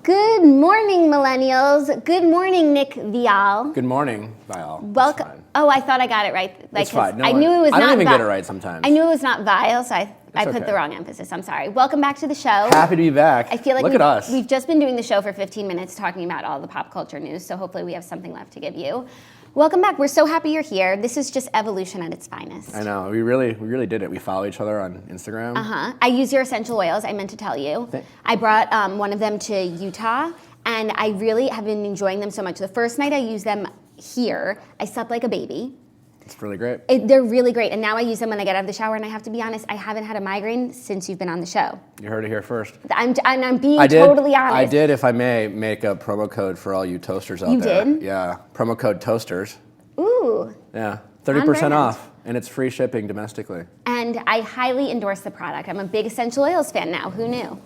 Good morning, millennials. Good morning, Nick Viall. Good morning, Viall. Welcome. Oh, I thought I got it right. It's fine. No, I knew it was not. I don't even get it right sometimes. I knew it was not Viall, so I put okay. the wrong emphasis. I'm sorry. Welcome back to the show. Happy to be back. I feel like Look at us. We've just been doing the show for 15 minutes talking about all the pop culture news, so hopefully we have something left to give you. Welcome back. We're so happy you're here. This is just evolution at its finest. I know. We really did it. We follow each other on Instagram. I use your essential oils. I meant to tell you. I brought one of them to Utah, and I really have been enjoying them so much. The first night I used them here, I slept like a baby. It's really great. They're really great, and now I use them when I get out of the shower, and I have to be honest, I haven't had a migraine since you've been on the show. You heard it here first. I'm being totally honest. I did, if I may, make a promo code for all you toasters out there. You did? Yeah, promo code toasters. Ooh. Yeah, 30% off, and it's free shipping domestically. And I highly endorse the product. I'm a big essential oils fan now. Who knew?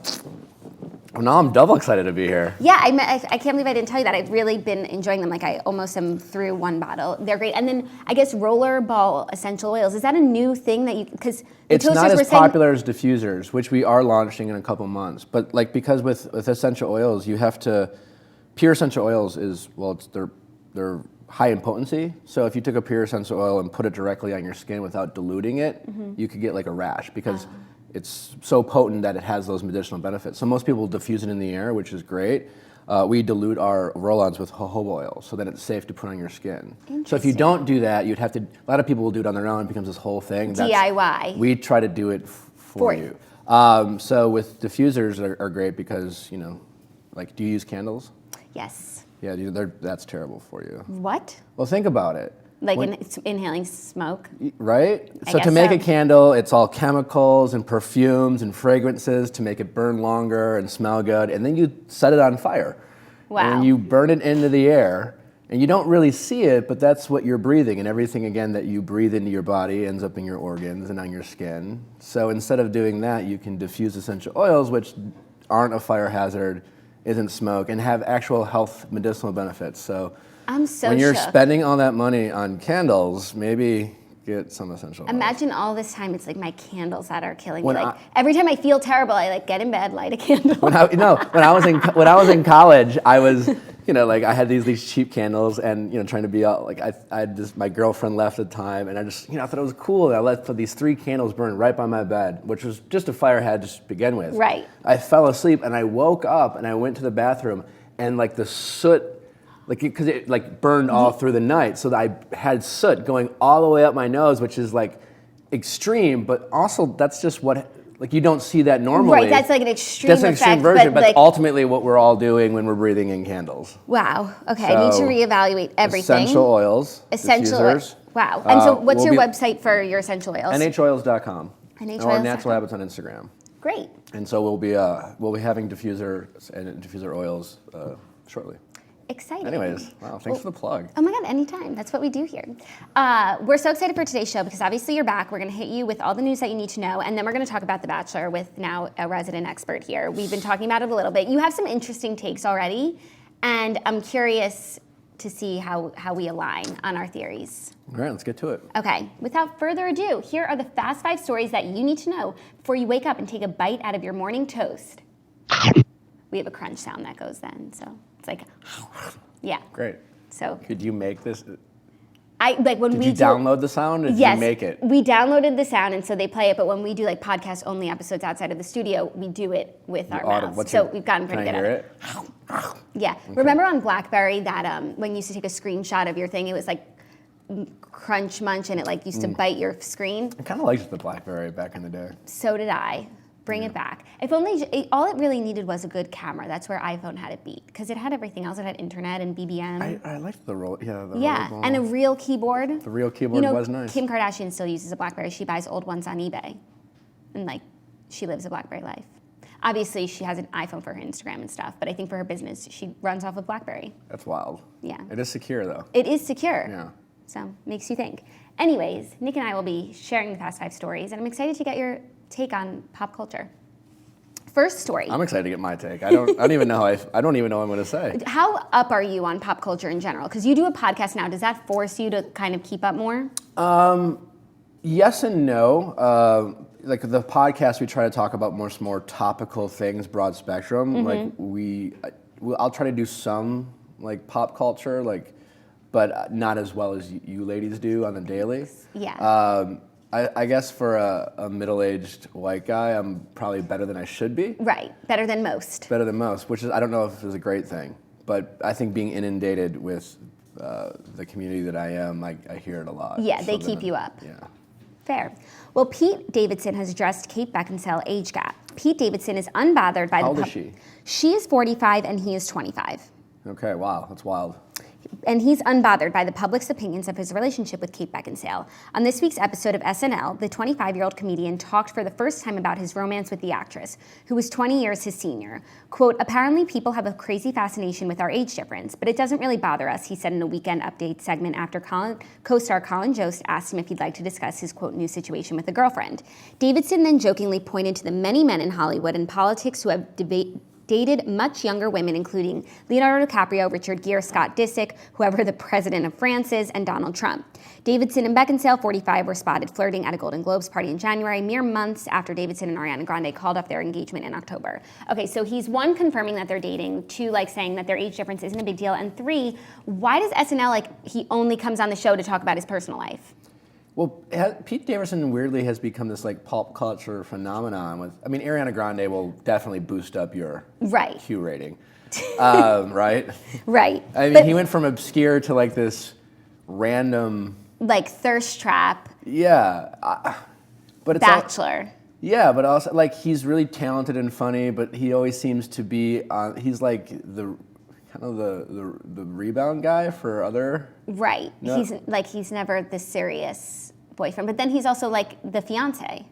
Well, now I'm double excited to be here. Yeah, I can't believe I didn't tell you that. I've really been enjoying them. Like, I almost am through one bottle. They're great. And then, I guess, rollerball essential oils. Is that a new thing that you, because it's not as popular as diffusers, which we are launching in a couple months. But like, because with essential oils, you have to, pure essential oils is, well, they're high in potency. So if you took a pure essential oil and put it directly on your skin without diluting it, you could get like a rash because it's so potent that it has those medicinal benefits. So most people diffuse it in the air, which is great. We dilute our roll-ons with jojoba oil so that it's safe to put on your skin. So if you don't do that, you'd have to, a lot of people will do it on their own. It becomes this whole thing. DIY. We try to do it for you. So with diffusers are great because, you know, like, do you use candles? Yes. Yeah, that's terrible for you. What? Well, think about it. Like inhaling smoke? Right? So to make a candle, it's all chemicals and perfumes and fragrances to make it burn longer and smell good. And then you set it on fire. Wow. And you burn it into the air. And you don't really see it, but that's what you're breathing. And everything, again, that you breathe into your body ends up in your organs and on your skin. So instead of doing that, you can diffuse essential oils, which aren't a fire hazard, isn't smoke, and have actual health medicinal benefits. So when you're spending all that money on candles, maybe get some essential oils. Imagine all this time, it's like my candles that are killing me. Like, every time I feel terrible, I like get in bed, light a candle. When I was in college, I was, you know, like I had these cheap candles, and you know, trying to be all like I had this, my girlfriend left at the time, and I just, you know, I thought it was cool. And I let these 3 candles burn right by my bed, which was just a fire hazard to begin with. Right. I fell asleep, and I woke up, and I went to the bathroom, and like the soot, like, because it like burned all through the night, so that I had soot going all the way up my nose, which is like extreme, but also that's just what, like, you don't see that normally. Right, that's like an extreme effect. That's an extreme version, but like, ultimately what we're all doing when we're breathing in candles. Wow, okay, I need to reevaluate everything. Essential oils, essential oils. Wow, and so what's your website for your essential oils? NHOils.com. NHOils.com. Or Natural Habits on Instagram. Great. And so we'll be having diffuser and diffuser oils shortly. Exciting. Anyways, wow, thanks for the plug. Oh my God, anytime. That's what we do here. We're so excited for today's show because obviously you're back. We're going to hit you with all the news that you need to know, and then we're going to talk about The Bachelor with now a resident expert here. We've been talking about it a little bit. You have some interesting takes already, and I'm curious to see how we align on our theories. All right, let's get to it. Okay, without further ado, here are the fast 5 stories that you need to know before you wake up and take a bite out of your morning toast. We have a crunch sound that goes then, so it's like, yeah. Great. So could you make this? Did you download the sound? Or did you make it? We downloaded the sound, and so they play it. But when we do like podcast only episodes outside of the studio, we do it with our mouths. So we've gotten pretty good at it. Yeah. Okay. Remember on BlackBerry that when you used to take a screenshot of your thing, it was like crunch munch, and it like used to bite your screen. I kind of liked the BlackBerry back in the day. So did I. Bring it back. If only, all it really needed was a good camera. That's where iPhone had it beat, because it had everything else. It had internet and BBM. I liked the roll. Yeah, and a real keyboard. The real keyboard was nice. Kim Kardashian still uses a BlackBerry. She buys old ones on eBay, and like, she lives a BlackBerry life. Obviously, she has an iPhone for her Instagram and stuff, but I think for her business, she runs off of BlackBerry. That's wild. Yeah. It is secure though. It is secure. Yeah. So makes you think. Anyways, Nick and I will be sharing the fast 5 stories, and I'm excited to get your take on pop culture. First story. I'm excited to get my take. I don't even know what I'm going to say. How up are you on pop culture in general? Because you do a podcast now. Does that force you to kind of keep up more? Yes and no. Like the podcast, we try to talk about more topical things, broad spectrum. Like I'll try to do some like pop culture, like, but not as well as you ladies do on the daily. Yeah. I guess for a middle-aged white guy, I'm probably better than I should be. Right. Better than most. Better than most, which is, I don't know if it's a great thing, but I think being inundated with the community that I am, I hear it a lot. Yeah, they So keep then, you up. Yeah. Fair. Well, Pete Davidson has addressed Kate Beckinsale age gap. Pete Davidson is unbothered by How old is she? She is 45 and he is 25. Okay, wow, that's wild. And he's unbothered by the public's opinions of his relationship with Kate Beckinsale. On this week's episode of SNL, the 25-year-old comedian talked for the first time about his romance with the actress, who was 20 years his senior. Quote, apparently people have a crazy fascination with our age difference, but it doesn't really bother us, he said in a Weekend Update segment after co-star Colin Jost asked him if he'd like to discuss his, quote, new situation with a girlfriend. Davidson then jokingly pointed to the many men in Hollywood and politics who have dated much younger women, including Leonardo DiCaprio, Richard Gere, Scott Disick, whoever the president of France is, and Donald Trump. Davidson and Beckinsale, 45, were spotted flirting at a Golden Globes party in January, mere months after Davidson and Ariana Grande called off their engagement in October. Okay, so he's one, confirming that they're dating, two, like saying that their age difference isn't a big deal, and three, why does SNL, like, he only comes on the show to talk about his personal life? Well, Pete Davidson weirdly has become this like pop culture phenomenon with, I mean, Ariana Grande will definitely boost up your Right. Q rating, right? Right. I mean, But, he went from obscure to like this random, like, thirst trap, yeah, but it's Bachelor. yeah, but also like he's really talented and funny, but he always seems to be he's like the kind of the rebound guy for other. Right. No. He's never the serious boyfriend, but then he's also like the fiance,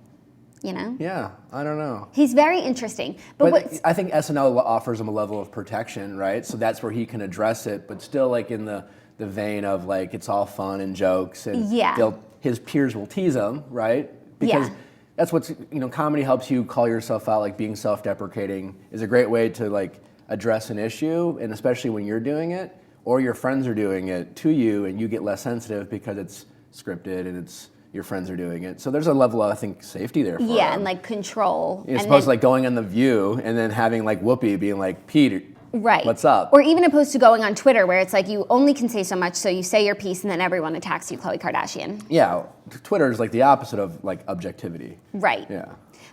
you know? Yeah, I don't know. He's very interesting. But what's, I think SNL offers him a level of protection, right? So that's where he can address it, but still like in the vein of like it's all fun and jokes, and Yeah. his peers will tease him, right? Because Yeah. that's what's, comedy helps you call yourself out, like being self-deprecating is a great way to like address an issue, and especially when you're doing it or your friends are doing it to you, and you get less sensitive because it's scripted and it's your friends are doing it. So there's a level of, I think, safety there for yeah, him. and like control. As and opposed to then, like going on The View and then having like Whoopi being like, Pete, right. what's up? Or even opposed to going on Twitter where it's like you only can say so much, so you say your piece and then everyone attacks you, Khloe Kardashian. Yeah, Twitter is like the opposite of like objectivity. Right. Yeah.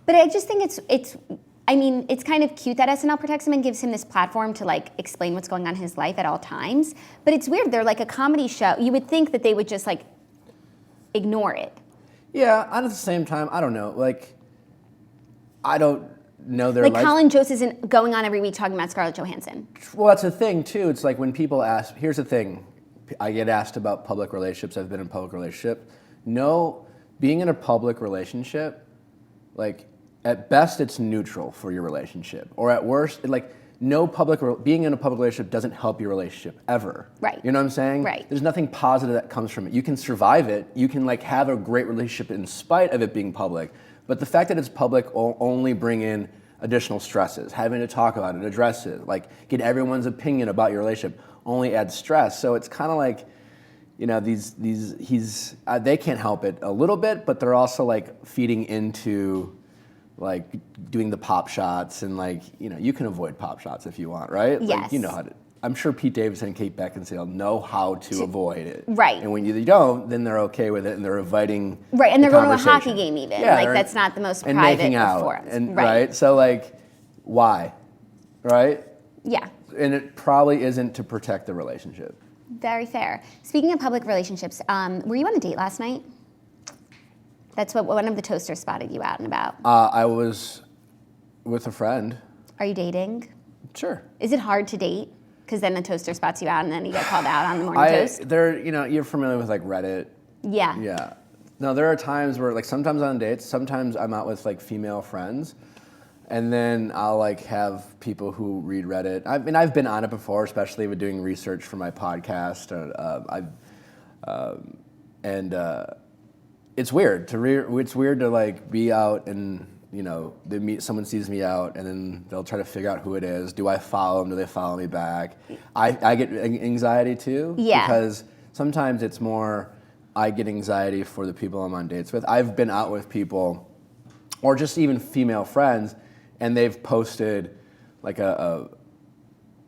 But I just think it's kind of cute that SNL protects him and gives him this platform to like explain what's going on in his life at all times. But it's weird. They're like a comedy show. You would think that they would just like ignore it. Yeah, and at the same time, I don't know. Like, I don't know their Like life. Colin Jost isn't going on every week talking about Scarlett Johansson. Well, that's the thing too. It's like when people ask. Here's the thing. I get asked about public relationships. I've been in a public relationship. No, being in a public relationship, like at best it's neutral for your relationship, or at worst, like no being in a public relationship doesn't help your relationship ever. Right. You know what I'm saying? Right. There's nothing positive that comes from it. You can survive it. You can like have a great relationship in spite of it being public. But the fact that it's public will only bring in additional stresses. Having to talk about it, address it, like get everyone's opinion about your relationship only adds stress. So it's kind of like, they can't help it a little bit, but they're also like feeding into like doing the pop shots, and like, you can avoid pop shots if you want, right? Yes. Like, you know how to. I'm sure Pete Davidson and Kate Beckinsale know how to avoid it. Right. And when you don't, then they're okay with it, and they're inviting. Right, and they're going to a conversation. hockey game even. Yeah, like that's not the most and private making out, forums. and Right. So like, why, right? Yeah. And it probably isn't to protect the relationship. Very fair. Speaking of public relationships, were you on a date last night? That's what one of the toasters spotted you out and about. I was with a friend. Are you dating? Sure. Is it hard to date? Because then the toaster spots you out and then you get called out on the morning toast? You're familiar with like Reddit. Yeah. Yeah. No, there are times where like sometimes on dates, sometimes I'm out with like female friends, and then I'll like have people who read Reddit. I've been on it before, especially with doing research for my podcast. It's weird it's weird to like be out and someone sees me out and then they'll try to figure out who it is. Do I follow them? Do they follow me back? I get anxiety too. Yeah. Because sometimes it's more I get anxiety for the people I'm on dates with. I've been out with people, or just even female friends, and they've posted like a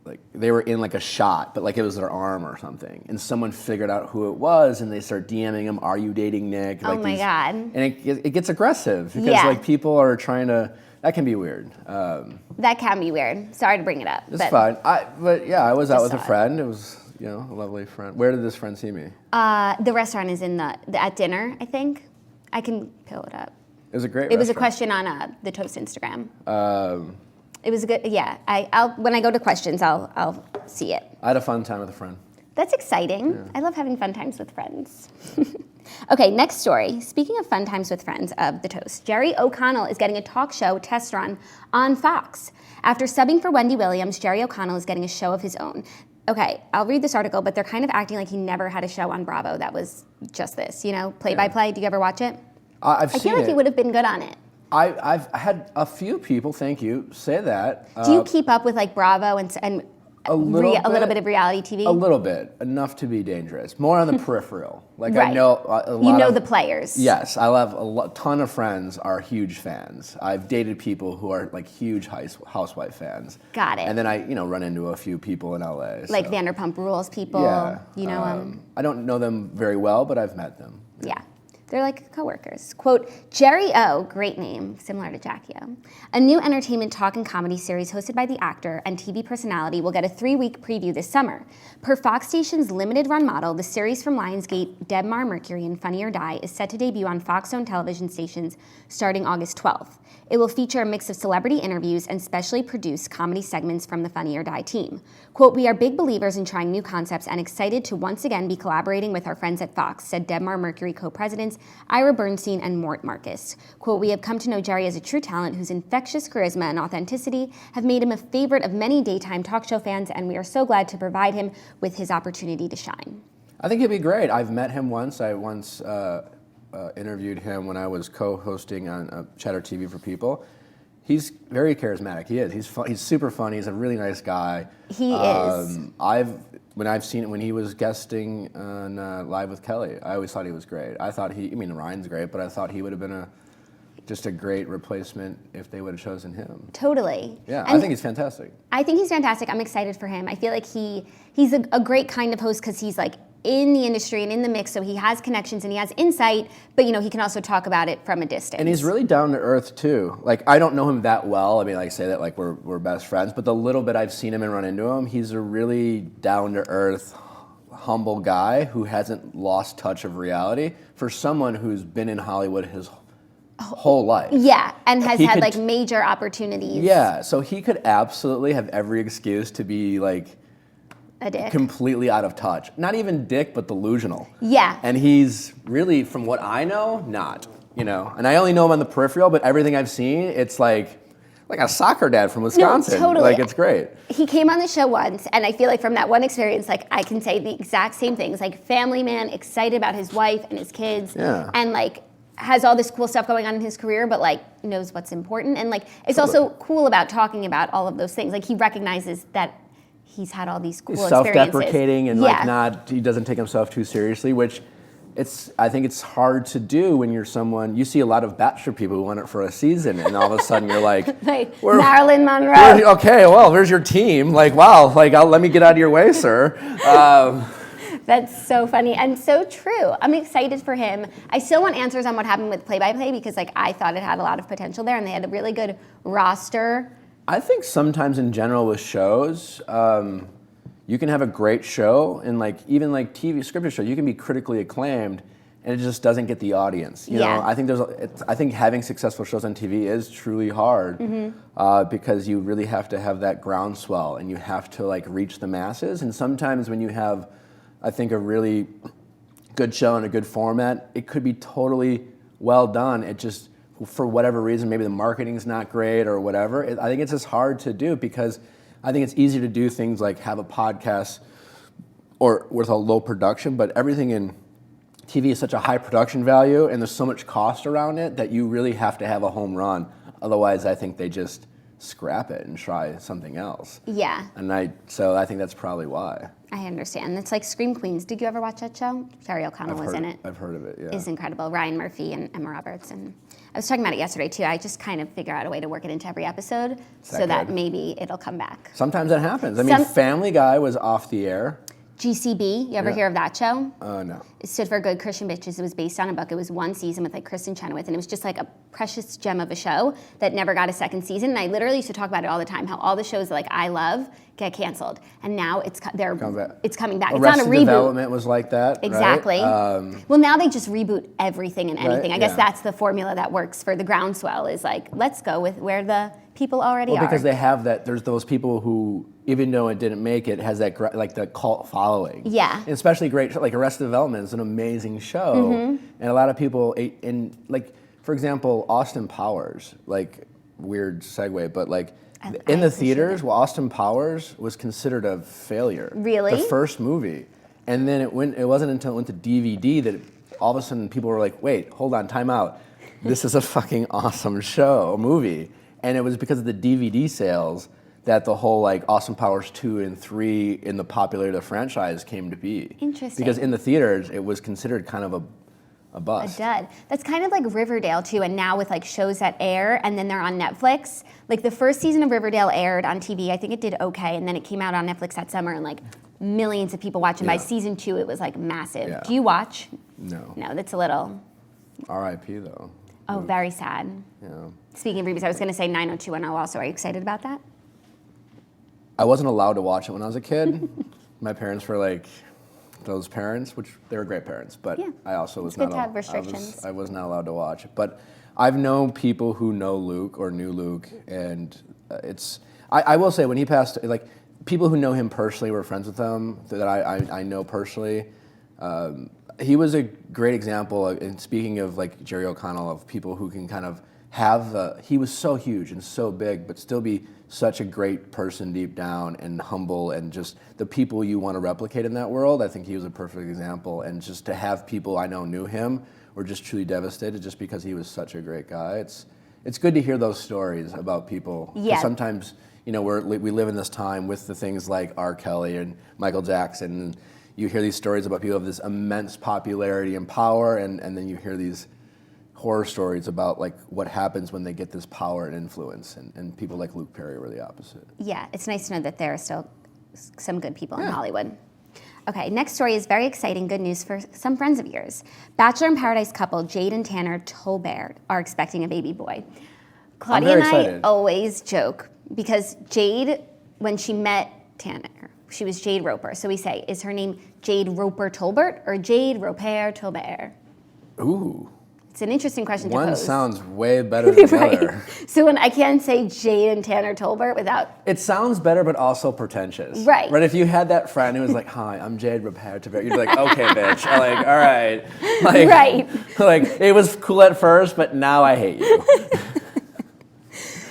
like they were in like a shot, but like it was their arm or something, and someone figured out who it was, and they start DMing him, "Are you dating Nick?" Oh my God! And it gets aggressive because Yeah. like people are trying to. That can be weird. That can be weird. Sorry to bring it up. It's fine. But yeah, I was out with a saw it. friend. It was a lovely friend. Where did this friend see me? The restaurant is in at dinner, I think. I can pull it up. It was a great. It was a restaurant. question on the Toast Instagram. It was a good. Yeah. I'll when I go to questions, I'll see it. I had a fun time with a friend. That's exciting. Yeah. I love having fun times with friends. Okay, next story. Speaking of fun times with friends of the Toast, Jerry O'Connell is getting a talk show test run on Fox. After subbing for Wendy Williams, Jerry O'Connell is getting a show of his own. Okay, I'll read this article, but they're kind of acting like he never had a show on Bravo that was just this, play-by-play. Do you ever watch it? I've seen it. I feel like he would have been good on it. I've had a few people, thank you, say that. Do you keep up with like Bravo and a little bit of reality TV? A little bit, enough to be dangerous. More on the peripheral. Like right. I know a lot the players. Yes, I have a ton of friends are huge fans. I've dated people who are like huge housewife fans. Got it. And then I run into a few people in LA. Like Vanderpump Rules people. Yeah. You know them. I don't know them very well, but I've met them. Yeah. They're like coworkers. Quote, Jerry O, great name, similar to Jackie O, a new entertainment talk and comedy series hosted by the actor and TV personality will get a 3-week preview this summer. Per Fox Station's limited run model, the series from Lionsgate, Debmar Mercury and Funny or Die is set to debut on Fox-owned television stations starting August 12th. It will feature a mix of celebrity interviews and specially produced comedy segments from the Funny or Die team. Quote, we are big believers in trying new concepts and excited to once again be collaborating with our friends at Fox, said Debmar Mercury co-presidents Ira Bernstein and Mort Marcus. Quote, we have come to know Jerry as a true talent whose infectious charisma and authenticity have made him a favorite of many daytime talk show fans, and we are so glad to provide him with his opportunity to shine. I think he'd be great. I've met him once. I once interviewed him when I was co-hosting on Chatter TV for People. He's very charismatic. He is. He's super funny. He's a really nice guy. He is. When he was guesting on Live with Kelly, I always thought he was great. Ryan's great, but I thought he would have been just a great replacement if they would have chosen him. Totally. Yeah, and I think he's fantastic. I think he's fantastic. I'm excited for him. I feel like he's a great kind of host because he's like in the industry and in the mix, so he has connections and he has insight, but he can also talk about it from a distance. And he's really down to earth too. Like I don't know him that well. I mean, like say that like we're best friends, but the little bit I've seen him and run into him, he's a really down to earth, humble guy who hasn't lost touch of reality for someone who's been in Hollywood his whole life. Yeah, and has had like major opportunities. Yeah, so he could absolutely have every excuse to be like a dick. Completely out of touch. Not even dick, but delusional. Yeah. And he's really, from what I know, not. And I only know him on the peripheral, but everything I've seen, it's like a soccer dad from Wisconsin. No, totally. Like, it's great. He came on the show once, and I feel like from that one experience, like I can say the exact same things. Like family man, excited about his wife and his kids. Yeah. And like has all this cool stuff going on in his career, but like knows what's important. And like it's also cool about talking about all of those things. Like he recognizes that he's had all these cool experiences. Self-deprecating and he doesn't take himself too seriously, which I think it's hard to do when you're someone, you see a lot of Bachelor people who want it for a season and all of a sudden you're like, Marilyn Monroe. Okay, well, there's your team. Like, wow, let me get out of your way, sir. That's so funny and so true. I'm excited for him. I still want answers on what happened with Play-by-Play because I thought it had a lot of potential there and they had a really good roster. I think sometimes in general with shows, you can have a great show and even TV scripted show, you can be critically acclaimed and it just doesn't get the audience. You know, I think having successful shows on TV is truly hard because you really have to have that groundswell and you have to reach the masses. And sometimes when you have, I think, a really good show and a good format, it could be totally well done. It just, for whatever reason, maybe the marketing's not great or whatever. I think it's just hard to do because I think it's easier to do things like have a podcast or with a low production, but everything in TV is such a high production value and there's so much cost around it that you really have to have a home run. Otherwise, I think they just scrap it and try something else. Yeah. So I think that's probably why. I understand. It's like Scream Queens. Did you ever watch that show? Jerry O'Connell was in it. I've heard of it, yeah. It's incredible. Ryan Murphy and Emma Roberts. And I was talking about it yesterday, too. I just kind of figure out a way to work it into every episode so that maybe it'll come back. Sometimes that happens. I mean, Family Guy was off the air. GCB, you ever hear of that show? No. It stood for Good Christian Bitches. It was based on a book. It was one season with like Kristen Chenoweth, and it was just like a precious gem of a show that never got a second season. And I literally used to talk about it all the time, how all the shows that like I love get canceled, and now it's coming back. It's on a reboot. Development was like that. Exactly. Right? Well, now they just reboot everything and anything. Right, I guess that's the formula that works for the groundswell. Is like, let's go with where the people already are. Because they have that. There's those people who, even though it didn't make it, has that like the cult following. Yeah. And especially great, like Arrested Development is an amazing show, and a lot of people in like, for example, Austin Powers. Like, weird segue, but like in the theaters, Austin Powers was considered a failure. Really? The first movie, and then it wasn't until it went to DVD that all of a sudden people were like, wait, hold on, time out. This is a fucking awesome movie. And it was because of the DVD sales that the whole like Austin Powers 2 and 3 in the popularity of the franchise came to be. Interesting. Because in the theaters, it was considered kind of a bust. A dud. That's kind of like Riverdale too, and now with like shows that air and then they're on Netflix. Like the first season of Riverdale aired on TV, I think it did okay, and then it came out on Netflix that summer and like millions of people watched it. By season 2, it was like massive. Yeah. Do you watch? No. No, that's a little... R.I.P. though. Oh, very sad. Yeah. Speaking of repeats, I was going to say 90210 also. Are you excited about that? I wasn't allowed to watch it when I was a kid. My parents were like those parents, which they were great parents, but I also was not. Good to have restrictions. I was not allowed to watch it. But I've known people who know Luke or knew Luke, and I will say when he passed, like people who know him personally were friends with him that I know personally. He was a great example, and speaking of like Jerry O'Connell, of people who can kind of he was so huge and so big, but still be such a great person deep down and humble and just the people you want to replicate in that world. I think he was a perfect example. And just to have people I know knew him were just truly devastated just because he was such a great guy. It's good to hear those stories about people. Yeah. Sometimes, we live in this time with the things like R. Kelly and Michael Jackson, and you hear these stories about people of this immense popularity and power, and then you hear these horror stories about like what happens when they get this power and influence, and people like Luke Perry were the opposite. Yeah, it's nice to know that there are still some good people in Hollywood. Okay, next story is very exciting, good news for some friends of yours. Bachelor in Paradise couple Jade and Tanner Tolbert are expecting a baby boy. Claudia and I always joke because Jade, when she met Tanner, she was Jade Roper. So we say, is her name Jade Roper Tolbert or Jade Roper Tolbert? Ooh. It's an interesting question to pose. One sounds way better than the other. So when I can't say Jade and Tanner Tolbert without... It sounds better, but also pretentious. Right. Right, if you had that friend who was like, hi, I'm Jade Roper Tolbert, you'd be like, okay, bitch. I'm like, all right. Like, right. Like, it was cool at first, but now I hate you.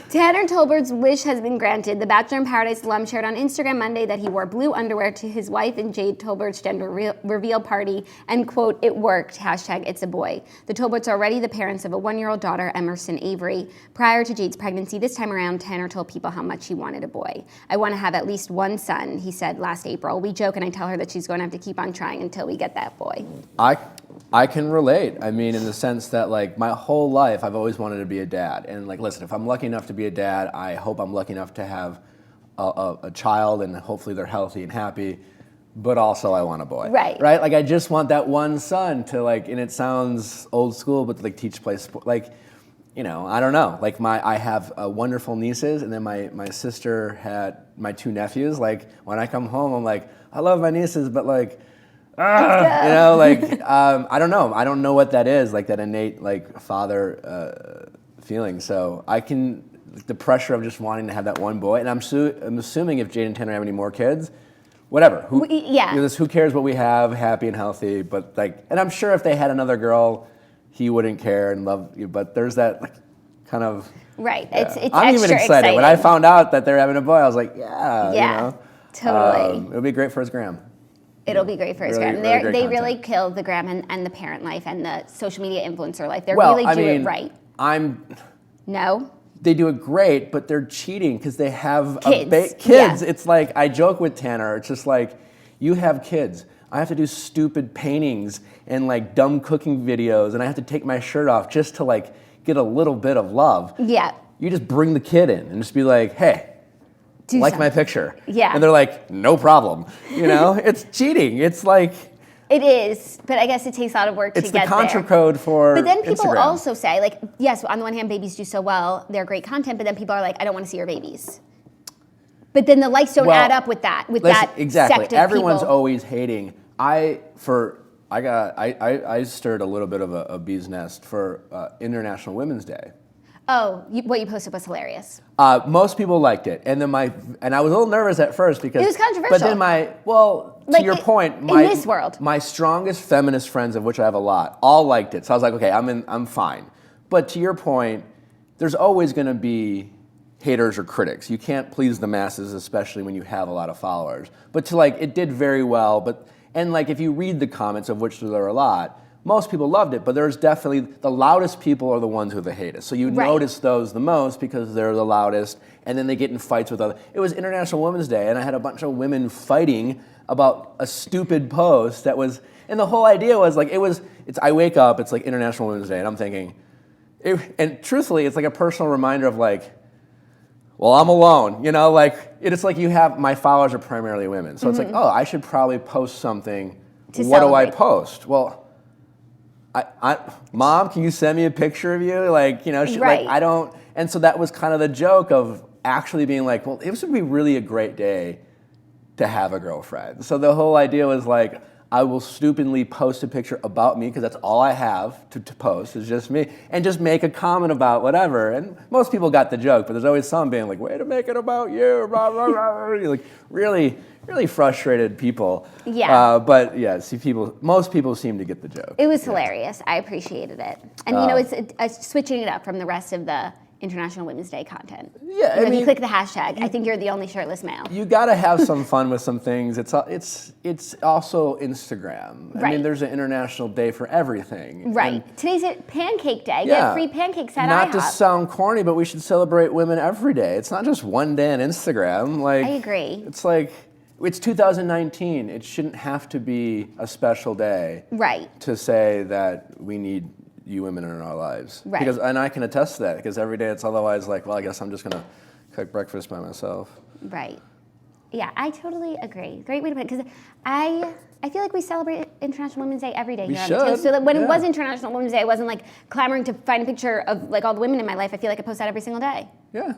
Tanner Tolbert's wish has been granted. The Bachelor in Paradise alum shared on Instagram Monday that he wore blue underwear to his wife and Jade Tolbert's gender reveal party, and, quote, it worked, hashtag it's a boy. The Tolberts are already the parents of a 1-year-old daughter, Emerson Avery. Prior to Jade's pregnancy, this time around, Tanner told people how much he wanted a boy. I want to have at least one son, he said last April. We joke and I tell her that she's going to have to keep on trying until we get that boy. I can relate. I mean, in the sense that, like, my whole life, I've always wanted to be a dad. And, like, listen, if I'm lucky enough to be a dad, I hope I'm lucky enough to have a child, and hopefully they're healthy and happy. But also, I want a boy. Right. Right? Like, I just want that one son to, like, and it sounds old school, but to, like, teach, play sport. Like, I don't know. Like, I have wonderful nieces, and then my sister had my 2 nephews. Like, when I come home, I'm like, I love my nieces, but, like, I don't know. I don't know what that is, like that innate, like, father feeling. So the pressure of just wanting to have that one boy, and I'm assuming if Jade and Tanner have any more kids, whatever. Who cares what we have, happy and healthy, but like, and I'm sure if they had another girl, he wouldn't care and love you, but there's that, like, kind of... Right, yeah. it's I'm extra even excited. When I found out that they're having a boy, I was like, totally. It'll be great for his gram. It'll be great for his gram. They really kill the gram and the parent life and the social media influencer life. They really do it right. I'm... No? they do it great, but they're cheating because they have Kids. kids. Yeah. It's like, I joke with Tanner, it's just like, you have kids. I have to do stupid paintings and like dumb cooking videos, and I have to take my shirt off just to like get a little bit of love. Yeah. You just bring the kid in and just be like, hey, Do like something. my picture. Yeah. And they're like, no problem. You know, it's cheating. It's like, It is, but I guess it takes a lot of work to get there. it's the contra code for But then people Instagram. also say, like, yes, on the one hand, babies do so well, they're great content, but then people are like, I don't want to see your babies. But then the likes don't add up with that, exactly. sect of Everyone's people. always hating. I stirred a little bit of a bee's nest for International Women's Day. Oh, what you posted was hilarious. Most people liked it, and then I was a little nervous at first because It was controversial. But then to your point, in this world, my strongest feminist friends, of which I have a lot, all liked it. So I was like, okay, I'm fine. But to your point, there's always going to be haters or critics. You can't please the masses, especially when you have a lot of followers. But it did very well. And if you read the comments, of which there are a lot, most people loved it, but there's definitely the loudest people are the ones who are the haters. So you notice those the most because they're the loudest, and then they get in fights with other. It was International Women's Day, and I had a bunch of women fighting about a stupid post that was, and the whole idea was I wake up, it's like International Women's Day, and I'm thinking, and truthfully, it's like a personal reminder of well, I'm alone, it's like my followers are primarily women. So it's like, oh, I should probably post something. What do I post? Well, Mom, can you send me a picture of you? I don't. And so that was kind of the joke of actually being like, well, this would be really a great day to have a girlfriend. So the whole idea was I will stupidly post a picture about me because that's all I have to post is just me, and just make a comment about whatever. And most people got the joke, but there's always some being like, way to make it about you, rah, rah, rah. Really frustrated people. Yeah. But yeah, most people seem to get the joke. It was hilarious. I appreciated it. And it's switching it up from the rest of the International Women's Day content. Yeah, if you click the hashtag, I think you're the only shirtless male. You got to have some fun with some things. It's also Instagram. Right. I mean, there's an International Day for everything. Right. And Today's Pancake Day. Yeah. You have free pancakes at Not IHOP. to sound corny, but we should celebrate women every day. It's not just one day on Instagram. I agree. It's 2019. It shouldn't have to be a special day. Right. To say that we need you women in our lives. Right. And I can attest to that because every day it's otherwise well, I guess I'm just going to cook breakfast by myself. Right. Yeah, I totally agree. Great way to put it, because I feel like we celebrate International Women's Day every day here on the show. So that when it was International Women's Day, I wasn't clamoring to find a picture of all the women in my life. I feel like I post that every single day. Yeah.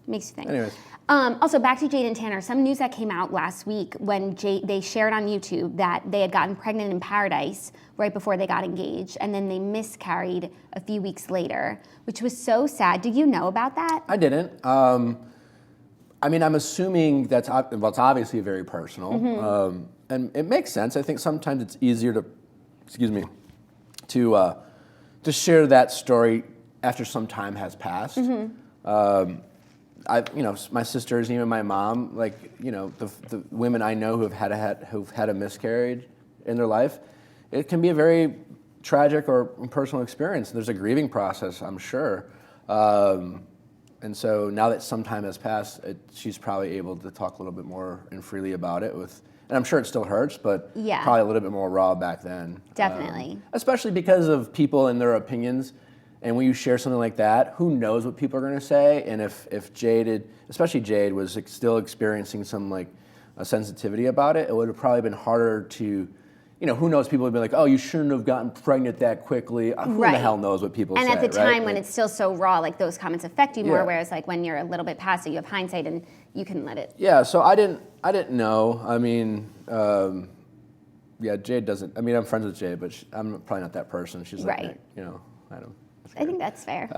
Makes you think. Anyways. Also, back to Jade and Tanner. Some news that came out last week when they shared on YouTube that they had gotten pregnant in paradise right before they got engaged, and then they miscarried a few weeks later, which was so sad. Did you know about that? I didn't. I'm assuming it's obviously very personal, and it makes sense. I think sometimes it's easier to share that story after some time has passed. My sisters, even my mom, the women I know who've had a miscarriage in their life, it can be a very tragic or personal experience. There's a grieving process, I'm sure. And so now that some time has passed, she's probably able to talk a little bit more and freely about it and I'm sure it still hurts, but probably a little bit more raw back then. Definitely. Especially because of people and their opinions. And when you share something like that, who knows what people are going to say? And if Jade, especially Jade, was still experiencing some a sensitivity about it, it would have probably been harder to, who knows? People would be like, "Oh, you shouldn't have gotten pregnant that quickly." Who the hell knows what people say? And at the time right? when it's still so raw, those comments affect you more. Whereas when you're a little bit past it, you have hindsight and you can let it. Yeah. So I didn't know. I mean. Jade doesn't. I mean, I'm friends with Jade, but I'm probably not that person. She's right. I don't. I think that's fair.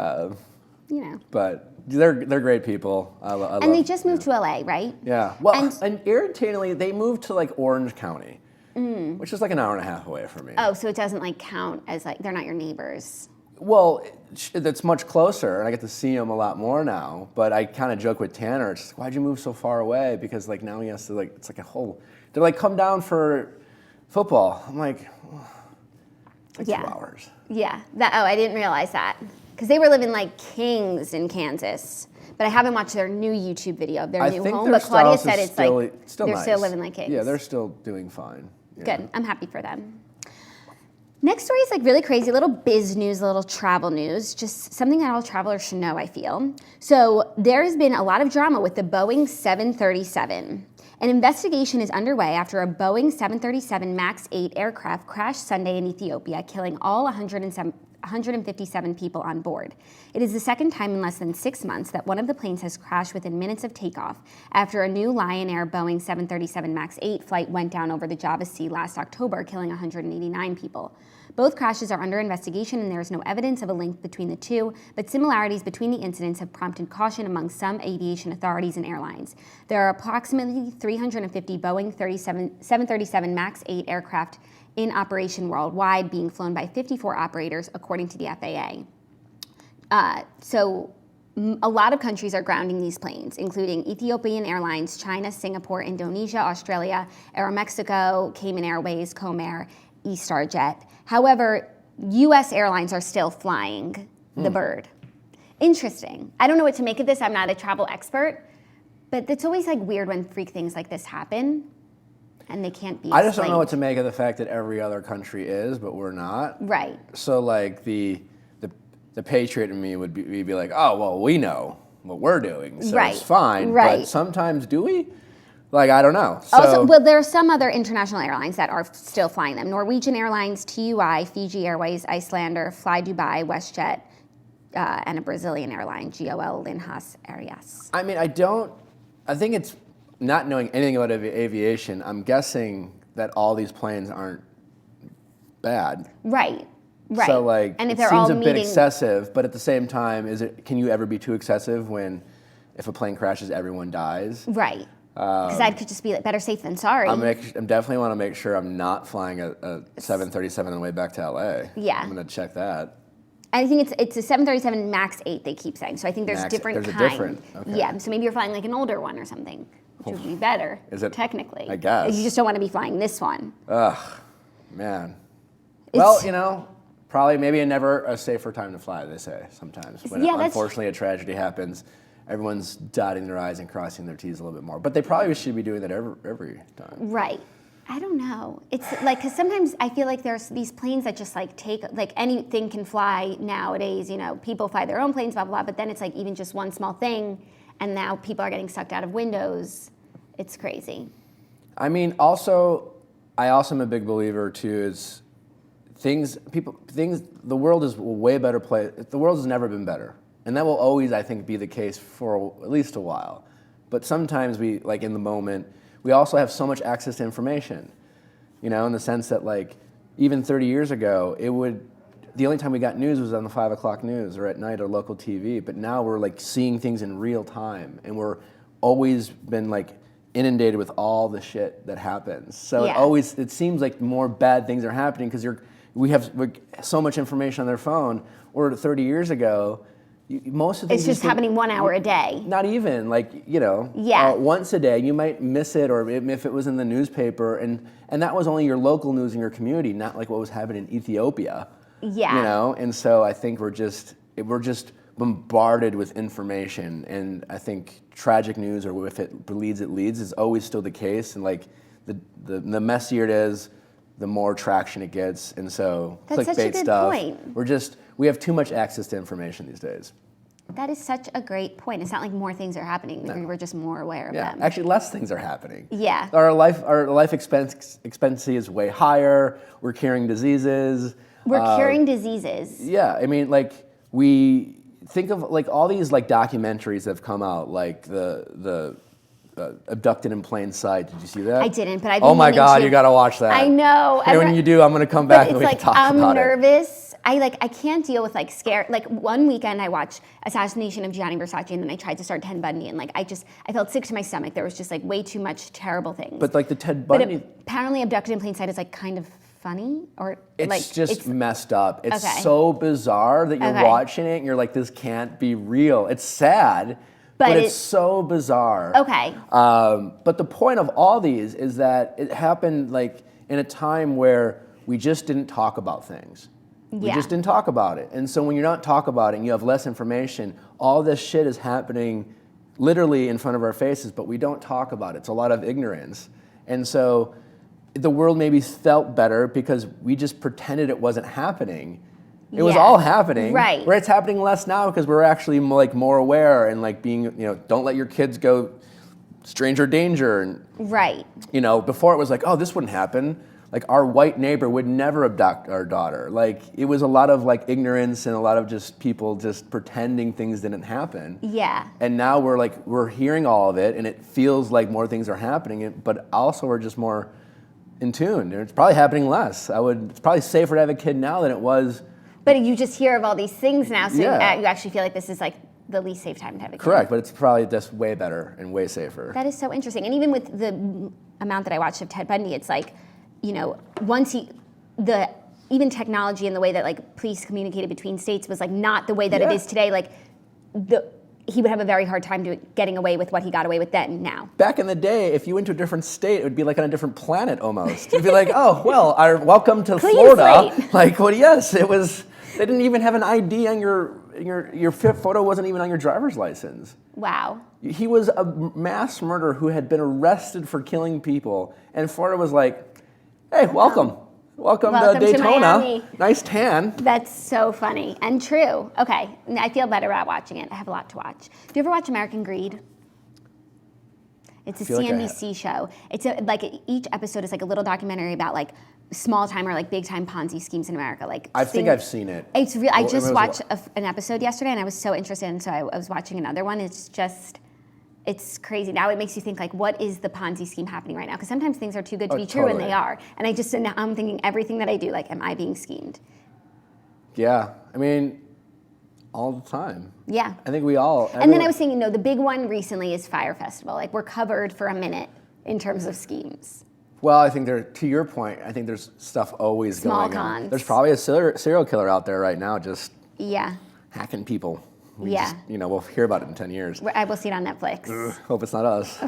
But they're great people. And they just moved to LA, right? Yeah. Well, and irritatingly, they moved to Orange County, which is an hour and a half away from me. Oh, so it doesn't count as they're not your neighbors. Well, that's much closer, and I get to see them a lot more now. But I kind of joke with Tanner. It's why'd you move so far away? Because now he has to it's a whole. They're come down for football. I'm like. 2 hours. Yeah. I didn't realize that. because they were living like kings in Kansas. But I haven't watched their new YouTube video of their new home. But Claudia said it's still, like they're nice. still living like kings. Yeah, they're still doing fine. Yeah. Good. I'm happy for them. Next story is like really crazy, a little biz news, a little travel news, just something that all travelers should know, I feel. So there's been a lot of drama with the Boeing 737. An investigation is underway after a Boeing 737 MAX 8 aircraft crashed Sunday in Ethiopia, killing all 157 people on board. It is the second time in less than 6 months that one of the planes has crashed within minutes of takeoff after a new Lion Air Boeing 737 MAX 8 flight went down over the Java Sea last October, killing 189 people. Both crashes are under investigation and there is no evidence of a link between the two, but similarities between the incidents have prompted caution among some aviation authorities and airlines. There are approximately 350 Boeing 737 MAX 8 aircraft in operation worldwide, being flown by 54 operators, according to the FAA. So a lot of countries are grounding these planes, including Ethiopian Airlines, China, Singapore, Indonesia, Australia, Aeromexico, Cayman Airways, Comair, EStarJet. However, U.S. airlines are still flying the bird. Interesting. I don't know what to make of this. I'm not a travel expert, but it's always like weird when freak things like this happen. And they can't be I just don't explained. know what to make of the fact that every other country is, but we're not. Right. So like the patriot in me would be like, oh well, we know what we're doing, so Right. it's fine. Right. But sometimes do we? Like I don't know. So, Also, well, there are some other international airlines that are still flying them. Norwegian Airlines, TUI, Fiji Airways, Icelander, Fly Dubai, WestJet, and a Brazilian airline, GOL Linhas Aéreas. I mean, I think it's not knowing anything about aviation. I'm guessing that all these planes aren't bad. Right. Right. So like, and if it they're seems all a bit meeting, excessive, but at the same time, can you ever be too excessive when if a plane crashes, everyone dies? right? Because I could just be like, better safe than sorry. I'm definitely want to make sure I'm not flying a 737 on the way back to LA. Yeah. I'm going to check that. I think it's a 737 MAX 8. They keep saying. So I think there's Max- different there's a kind. different, okay. Yeah. So maybe you're flying like an older one or something, which would be better. Is it? Technically? I guess. You just don't want to be flying this one. Ugh, man. It's- Well, probably maybe never a safer time to fly, they say sometimes. When Yeah, that's- unfortunately a tragedy happens, everyone's dotting their I's and crossing their T's a little bit more. But they probably should be doing that every time. Right. I don't know. It's like, because sometimes I feel like there's these planes that just like take, like anything can fly nowadays, people fly their own planes, blah, blah, blah, but then it's like even just one small thing, and now people are getting sucked out of windows. It's crazy. I mean, I also am a big believer too, is the world is a way better place. The world has never been better. And that will always, I think, be the case for at least a while. But sometimes we, like in the moment, we also have so much access to information, in the sense that like even 30 years ago, the only time we got news was on the 5 o'clock news or at night or local TV. But now we're like seeing things in real time, and we're always been like inundated with all the shit that happens. So Yeah. it seems like more bad things are happening because we have so much information on their phone. Or 30 years ago, most of the It's just happening 1 hour a day. Not even, Yeah. once a day. You might miss it, or if it was in the newspaper, and that was only your local news in your community, not like what was happening in Ethiopia. Yeah. And so I think we're just bombarded with information, and I think tragic news, or if it leads, is always still the case, and like the messier it is, the more traction it gets, and so That's such a clickbait good stuff. point. We have too much access to information these days. That is such a great point. It's not like more things are happening. We're just more aware of Yeah, them. actually, less things are happening. Yeah. Our life expectancy is way higher. We're curing diseases. We're curing diseases. Yeah, I mean, like we think of like all these like documentaries that have come out, like the Abducted in Plain Sight. Did you see that? I didn't, but I've been Oh my meaning God, to. you got to watch that. I know. And when you do, I'm going to come back But and it's we like can talk I'm about it. nervous. I can't deal with like scare. Like one weekend I watched Assassination of Gianni Versace, and then I tried to start Ted Bundy, and like I felt sick to my stomach. There was just like way too much terrible things. But like the Ted But Bundy, apparently Abducted in Plain Sight is like kind of funny, or it's like just messed up. It's Okay. so bizarre that you're Okay. watching it and you're like, this can't be real. It's sad, but it's so bizarre. Okay. But the point of all these is that it happened like in a time where we just didn't talk about things. We just didn't talk about it. And so when you're not talking about it and you have less information, all this shit is happening literally in front of our faces, but we don't talk about it. It's a lot of ignorance. And so the world maybe felt better because we just pretended it wasn't happening. It was all happening. Right. Where it's happening less now because we're actually like more aware and like being, don't let your kids go stranger danger. And, right. Before it was like, oh, this wouldn't happen. Like our white neighbor would never abduct our daughter. Like it was a lot of like ignorance and a lot of just people just pretending things didn't happen. Yeah. And now we're hearing all of it and it feels like more things are happening, but also we're just more in tune. It's probably happening less. It's probably safer to have a kid now than it was. But you just hear of all these things now, so you actually feel like this is like the least safe time to have a kid. Correct, but it's probably just way better and way safer. That is so interesting. And even with the amount that I watched of Ted Bundy, it's like, once even technology and the way that like police communicated between states was like not the way that it is today. Like he would have a very hard time getting away with what he got away with then now. Back in the day, if you went to a different state, it would be like on a different planet almost. You'd be like, oh, well, welcome to Florida. Slate. Like, well, yes, it was. They didn't even have an ID on your photo wasn't even on your driver's license. Wow. He was a mass murderer who had been arrested for killing people, and Florida was like, hey, welcome to Daytona. To nice tan. That's so funny and true. Okay, I feel better about watching it. I have a lot to watch. Do you ever watch American Greed? It's a CNBC show. It's like each episode is like a little documentary about like small time or like big time Ponzi schemes in America. Like I think I've seen it. It's real. I just watched an episode yesterday and I was so interested, and so I was watching another one. It's crazy. Now it makes you think like, what is the Ponzi scheme happening right now? Because sometimes things are too good to be true, and they are. And now I'm thinking everything that I do, like, am I being schemed? Yeah, I mean, all the time. Yeah. I think we all. And then I was thinking, the big one recently is Fire Festival. Like, we're covered for a minute in terms of schemes. Well, I think to your point, I think there's stuff always Small going on. cons. There's probably a serial killer out there right now just Yeah. hacking people. We'll hear about it in 10 years. I will see it on Netflix. Hope it's not us.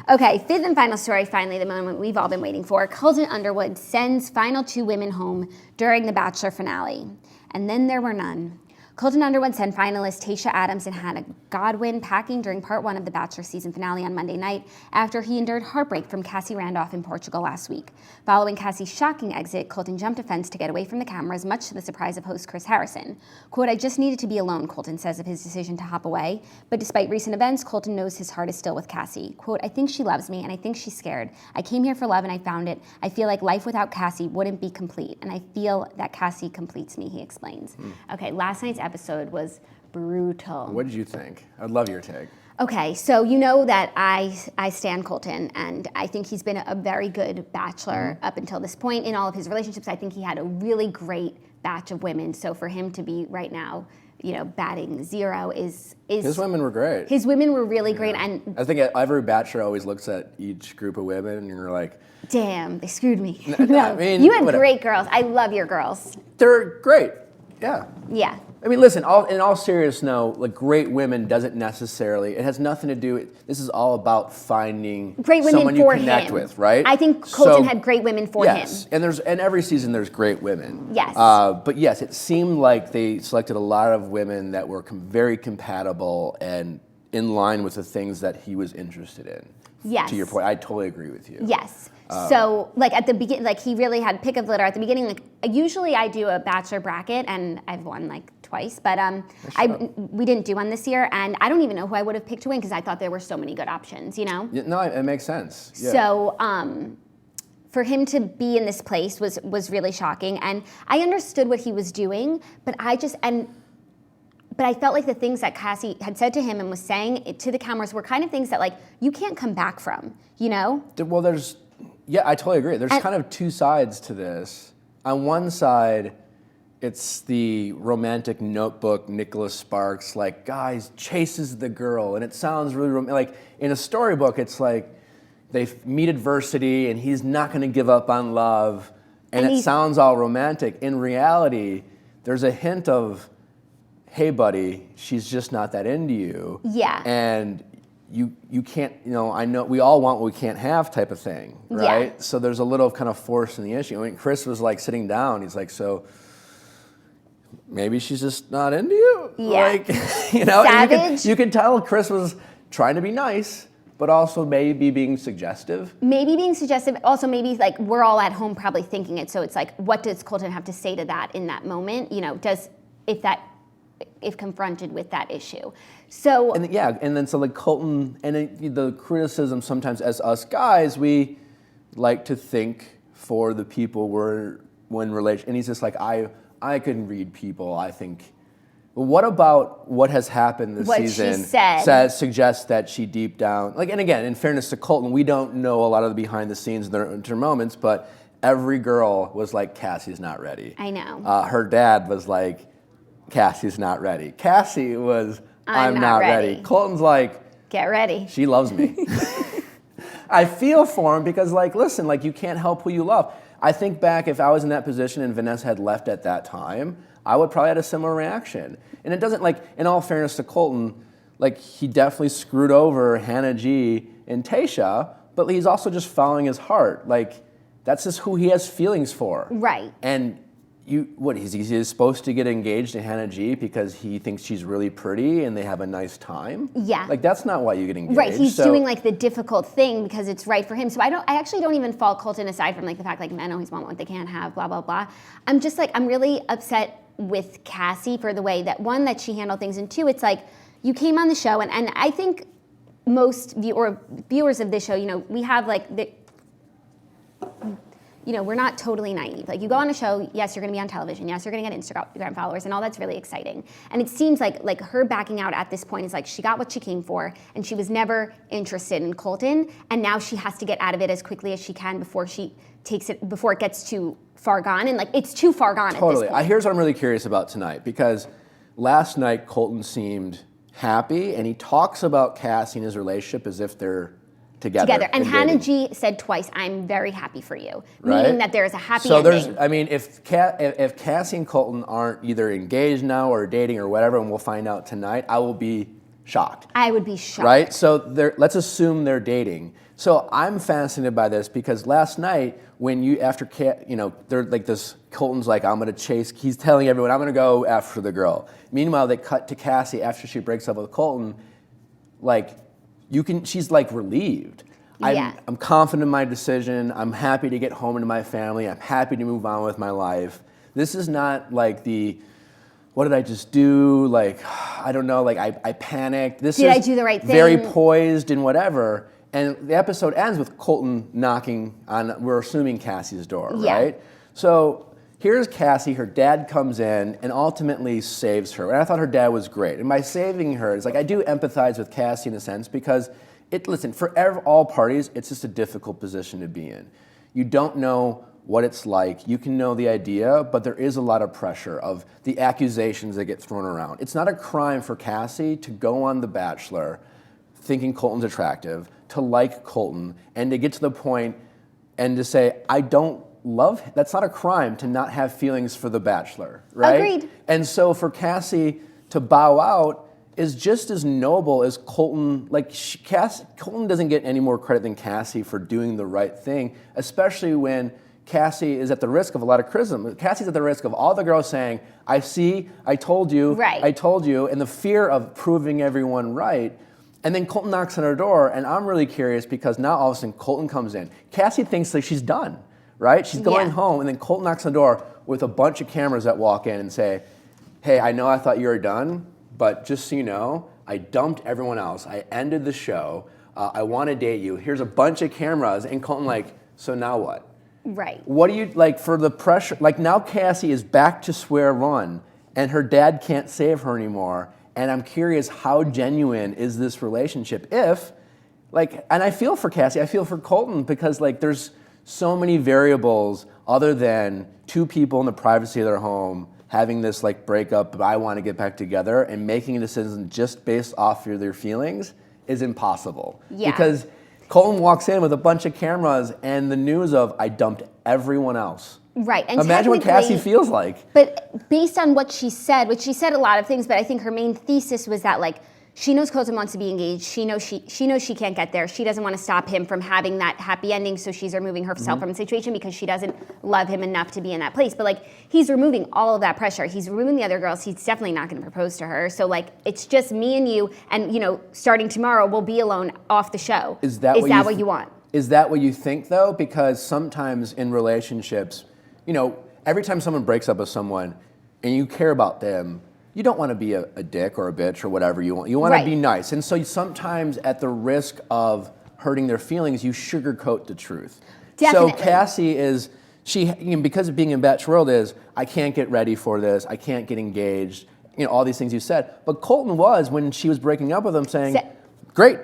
Okay, fifth and final story, finally, the moment we've all been waiting for. Colton Underwood sends final 2 women home during the Bachelor finale. And then there were none. Colton Underwood sent finalists Tayshia Adams and Hannah Godwin packing during part 1 of the Bachelor season finale on Monday night after he endured heartbreak from Cassie Randolph in Portugal last week. Following Cassie's shocking exit, Colton jumped a fence to get away from the cameras, much to the surprise of host Chris Harrison. Quote, I just needed to be alone, Colton says of his decision to hop away. But despite recent events, Colton knows his heart is still with Cassie. Quote, I think she loves me and I think she's scared. I came here for love and I found it. I feel like life without Cassie wouldn't be complete. And I feel that Cassie completes me, he explains. Okay, last night's episode was brutal. What did you think? I'd love your take. Okay, so you know that I stan Colton, and I think he's been a very good bachelor up until this point in all of his relationships. I think he had a really great batch of women. So for him to be right now, batting 0 is his women were great. His women were really great, and I think every bachelor always looks at each group of women, and you're like, damn, they screwed me. No, I mean, you have great girls. I love your girls. They're great. Yeah. Yeah. I mean, listen, in all seriousness, no, like great women doesn't necessarily, it has nothing to do, this is all about finding great women someone you for connect him. with, right? I think Colton had great women for him. Yes, and every season there's great women. Yes. But yes, it seemed like they selected a lot of women that were very compatible and in line with the things that he was interested in. Yes. To your point, I totally agree with you. Yes. So, like at the beginning, like he really had pick of the litter at the beginning. Like usually, I do a bachelor bracket, and I've won like twice, but we didn't do one this year, and I don't even know who I would have picked to win because I thought there were so many good options. Yeah, no, it makes sense. Yeah. So, for him to be in this place was really shocking, and I understood what he was doing, but But I felt like the things that Cassie had said to him and was saying to the cameras were kind of things that like you can't come back from, Well, I totally agree. There's kind of 2 sides to this. On one side, it's the romantic notebook, Nicholas Sparks, like, guys, chases the girl. And it sounds really like in a storybook, it's like they meet adversity and he's not going to give up on love. And it sounds all romantic. In reality, there's a hint of, hey, buddy, she's just not that into you. Yeah. And you can't, I know we all want what we can't have type of thing, right? Yeah. So there's a little kind of force in the issue. I mean, Chris was like sitting down. He's like, so maybe she's just not into you. Yeah. Like, you know, Savage. you can tell Chris was trying to be nice, but also maybe being suggestive. Maybe being suggestive. Also, maybe like we're all at home probably thinking it. So it's like, what does Colton have to say to that in that moment? You know, if confronted with that issue. So and then so like Colton and the criticism sometimes as us guys, we like to think for the people when relation, and he's just like I can read people. I think. But what about what has happened this season? She said suggests that she deep down, like, and again, in fairness to Colton, we don't know a lot of the behind the scenes in their moments, but every girl was like, Cassie's not ready. I know. Her dad was like, Cassie's not ready. Cassie was, I'm not ready. Colton's like, get ready. She loves me. I feel for him because, like, listen, like, you can't help who you love. I think back, if I was in that position and Vanessa had left at that time, I would probably had a similar reaction. And it doesn't, like, in all fairness to Colton, like, he definitely screwed over Hannah G and Tayshia, but he's also just following his heart. Like, that's just who he has feelings for. Right. And he's supposed to get engaged to Hannah G because he thinks she's really pretty and they have a nice time? Yeah. Like, that's not why you get engaged. Right, he's doing like the difficult thing because it's right for him. So I actually don't even fault Colton aside from like the fact like men always want what they can't have, blah, blah, blah. I'm just like, I'm really upset with Cassie for the way that one, that she handled things, and two, it's like, you came on the show and I think most viewers of this show, you know, we have like we're not totally naive. Like, you go on a show, yes, you're going to be on television, yes, you're going to get Instagram followers, and all that's really exciting. And it seems like her backing out at this point is like she got what she came for, and she was never interested in Colton, and now she has to get out of it as quickly as she can before it gets too far gone, and like it's too far gone totally. At this point. Here's what I'm really curious about tonight, because last night Colton seemed happy, and he talks about Cassie and his relationship as if they're together. And Hannah G said twice, "I'm very happy for you," right? Meaning that there is a happy ending. ending. If Cassie and Colton aren't either engaged now or dating or whatever, and we'll find out tonight, I will be shocked. I would be shocked. Right? So let's assume they're dating. So I'm fascinated by this because last night they're like this. Colton's like, I'm gonna chase. He's telling everyone, I'm gonna go after the girl. Meanwhile, they cut to Cassie after she breaks up with Colton. Like, she's like relieved. Yeah. I'm confident in my decision. I'm happy to get home into my family. I'm happy to move on with my life. This is not like what did I just do? Like, I don't know, like I panicked. Did I do the right thing? Very poised and whatever. And the episode ends with Colton knocking on, we're assuming, Cassie's door, yeah. right? So here's Cassie, her dad comes in and ultimately saves her. And I thought her dad was great. And by saving her, it's like, I do empathize with Cassie in a sense because, for all parties, it's just a difficult position to be in. You don't know what it's like. You can know the idea, but there is a lot of pressure of the accusations that get thrown around. It's not a crime for Cassie to go on The Bachelor thinking Colton's attractive, to like Colton, and to get to the point and to say, I don't love him. That's not a crime to not have feelings for The Bachelor, right? Agreed. And so for Cassie to bow out is just as noble as Colton. Like, Colton doesn't get any more credit than Cassie for doing the right thing, especially when Cassie is at the risk of a lot of criticism. Cassie's at the risk of all the girls saying, I told you, right. I told you, and the fear of proving everyone right. And then Colton knocks on her door, and I'm really curious because now all of a sudden Colton comes in. Cassie thinks like she's done, right? She's going home, and then Colton knocks on the door with a bunch of cameras that walk in and say, hey, I know I thought you were done, but just so you know, I dumped everyone else. I ended the show. I want to date you. Here's a bunch of cameras. And Colton like, so now what? Right. What do you, like, for the pressure, like now Cassie is back to square one, and her dad can't save her anymore. And I'm curious, how genuine is this relationship? And I feel for Cassie, I feel for Colton, because like there's so many variables other than two people in the privacy of their home having this like breakup, I want to get back together, and making a decision just based off of their feelings is impossible. Yeah. Because Colton walks in with a bunch of cameras and the news of, I dumped everyone else. Right. And imagine what Cassie feels like. But based on what she said a lot of things, but I think her main thesis was that like she knows Colton wants to be engaged. She knows she can't get there. She doesn't want to stop him from having that happy ending, so she's removing herself from the situation because she doesn't love him enough to be in that place. But like, he's removing all of that pressure. He's removing the other girls. He's definitely not going to propose to her. So like, it's just me and you, and starting tomorrow, we'll be alone off the show. Is that what you want? Is that what you think though? Because sometimes in relationships, every time someone breaks up with someone and you care about them, you don't want to be a dick or a bitch or whatever you want. You want to be nice. And so sometimes at the risk of hurting their feelings, you sugarcoat the truth. Definitely. So Cassie because of being in Bachelor World I can't get ready for this. I can't get engaged. All these things you said. But Colton was, when she was breaking up with him, saying, great,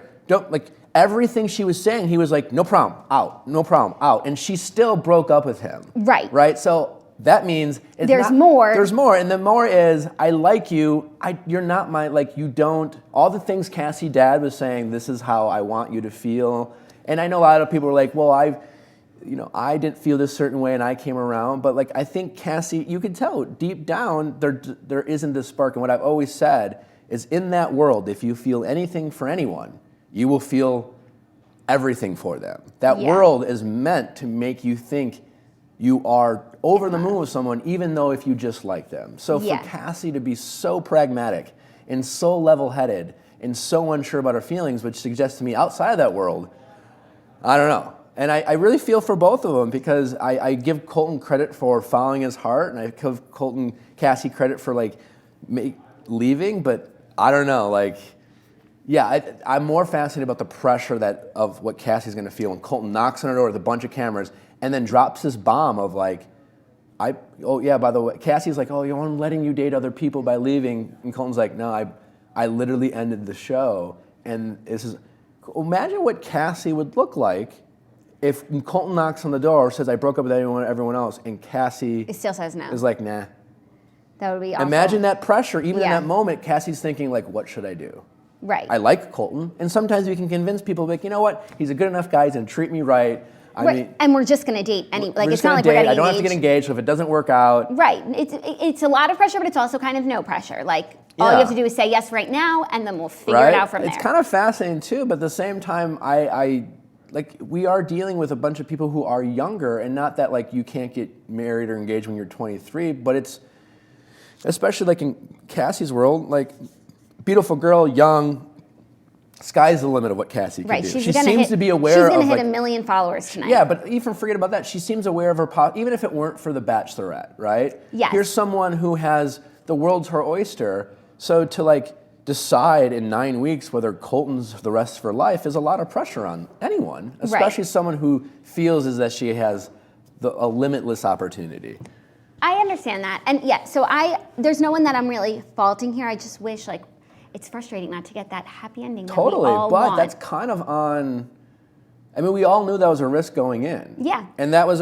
everything she was saying, he was like, no problem, out, no problem, out. And she still broke up with him. Right? So that means there's more. There's more, and the more is, I like you. You're not my, you don't. All the things Cassie dad was saying, this is how I want you to feel. And I know a lot of people are like, well, I didn't feel this certain way, and I came around. But I think Cassie, you could tell deep down there isn't this spark. And what I've always said is, in that world, if you feel anything for anyone, you will feel everything for them. That world is meant to make you think you are over the moon with someone, even though if you just like them. So for Cassie to be so pragmatic and so level-headed and so unsure about her feelings, which suggests to me outside of that world, I don't know. And I really feel for both of them, because I give Colton credit for following his heart, and I give Cassie credit for leaving, but I don't know, I'm more fascinated about the pressure of what Cassie's going to feel when Colton knocks on her door with a bunch of cameras and then drops this bomb of by the way, Cassie's like, I'm letting you date other people by leaving. And Colton's like, no, I literally ended the show. And imagine what Cassie would look like if Colton knocks on the door, says, I broke up with everyone else, and Cassie it still says no. Is like, nah. That would be awful. Imagine that pressure. Even in that moment, Cassie's thinking, what should I do? Right. I like Colton. And sometimes we can convince people, you know what? He's a good enough guy. He's going to treat me right. And we're just going to date it's not like we're getting engaged. I don't have to get engaged, so if it doesn't work out. Right. It's a lot of pressure, but it's also kind of no pressure. All you have to do is say yes right now, and then we'll figure it out from there. It's kind of fascinating too, but at the same time, we are dealing with a bunch of people who are younger, and not that you can't get married or engaged when you're 23, but it's, especially in Cassie's world, beautiful girl, young, sky's the limit of what Cassie can do. She seems to be aware of... She's going to hit 1 million followers tonight. Yeah, but even forget about that. She seems aware of her... Even if it weren't for The Bachelorette, right? Yes. Here's someone who has... The world's her oyster. So to decide in 9 weeks whether Colton's the rest of her life is a lot of pressure on anyone, especially someone who feels as that she has a limitless opportunity. I understand that. And so there's no one that I'm really faulting here. I just wish it's frustrating not to get that happy ending that we all want. That's kind of on... we all knew that was a risk going in. Yeah. And that was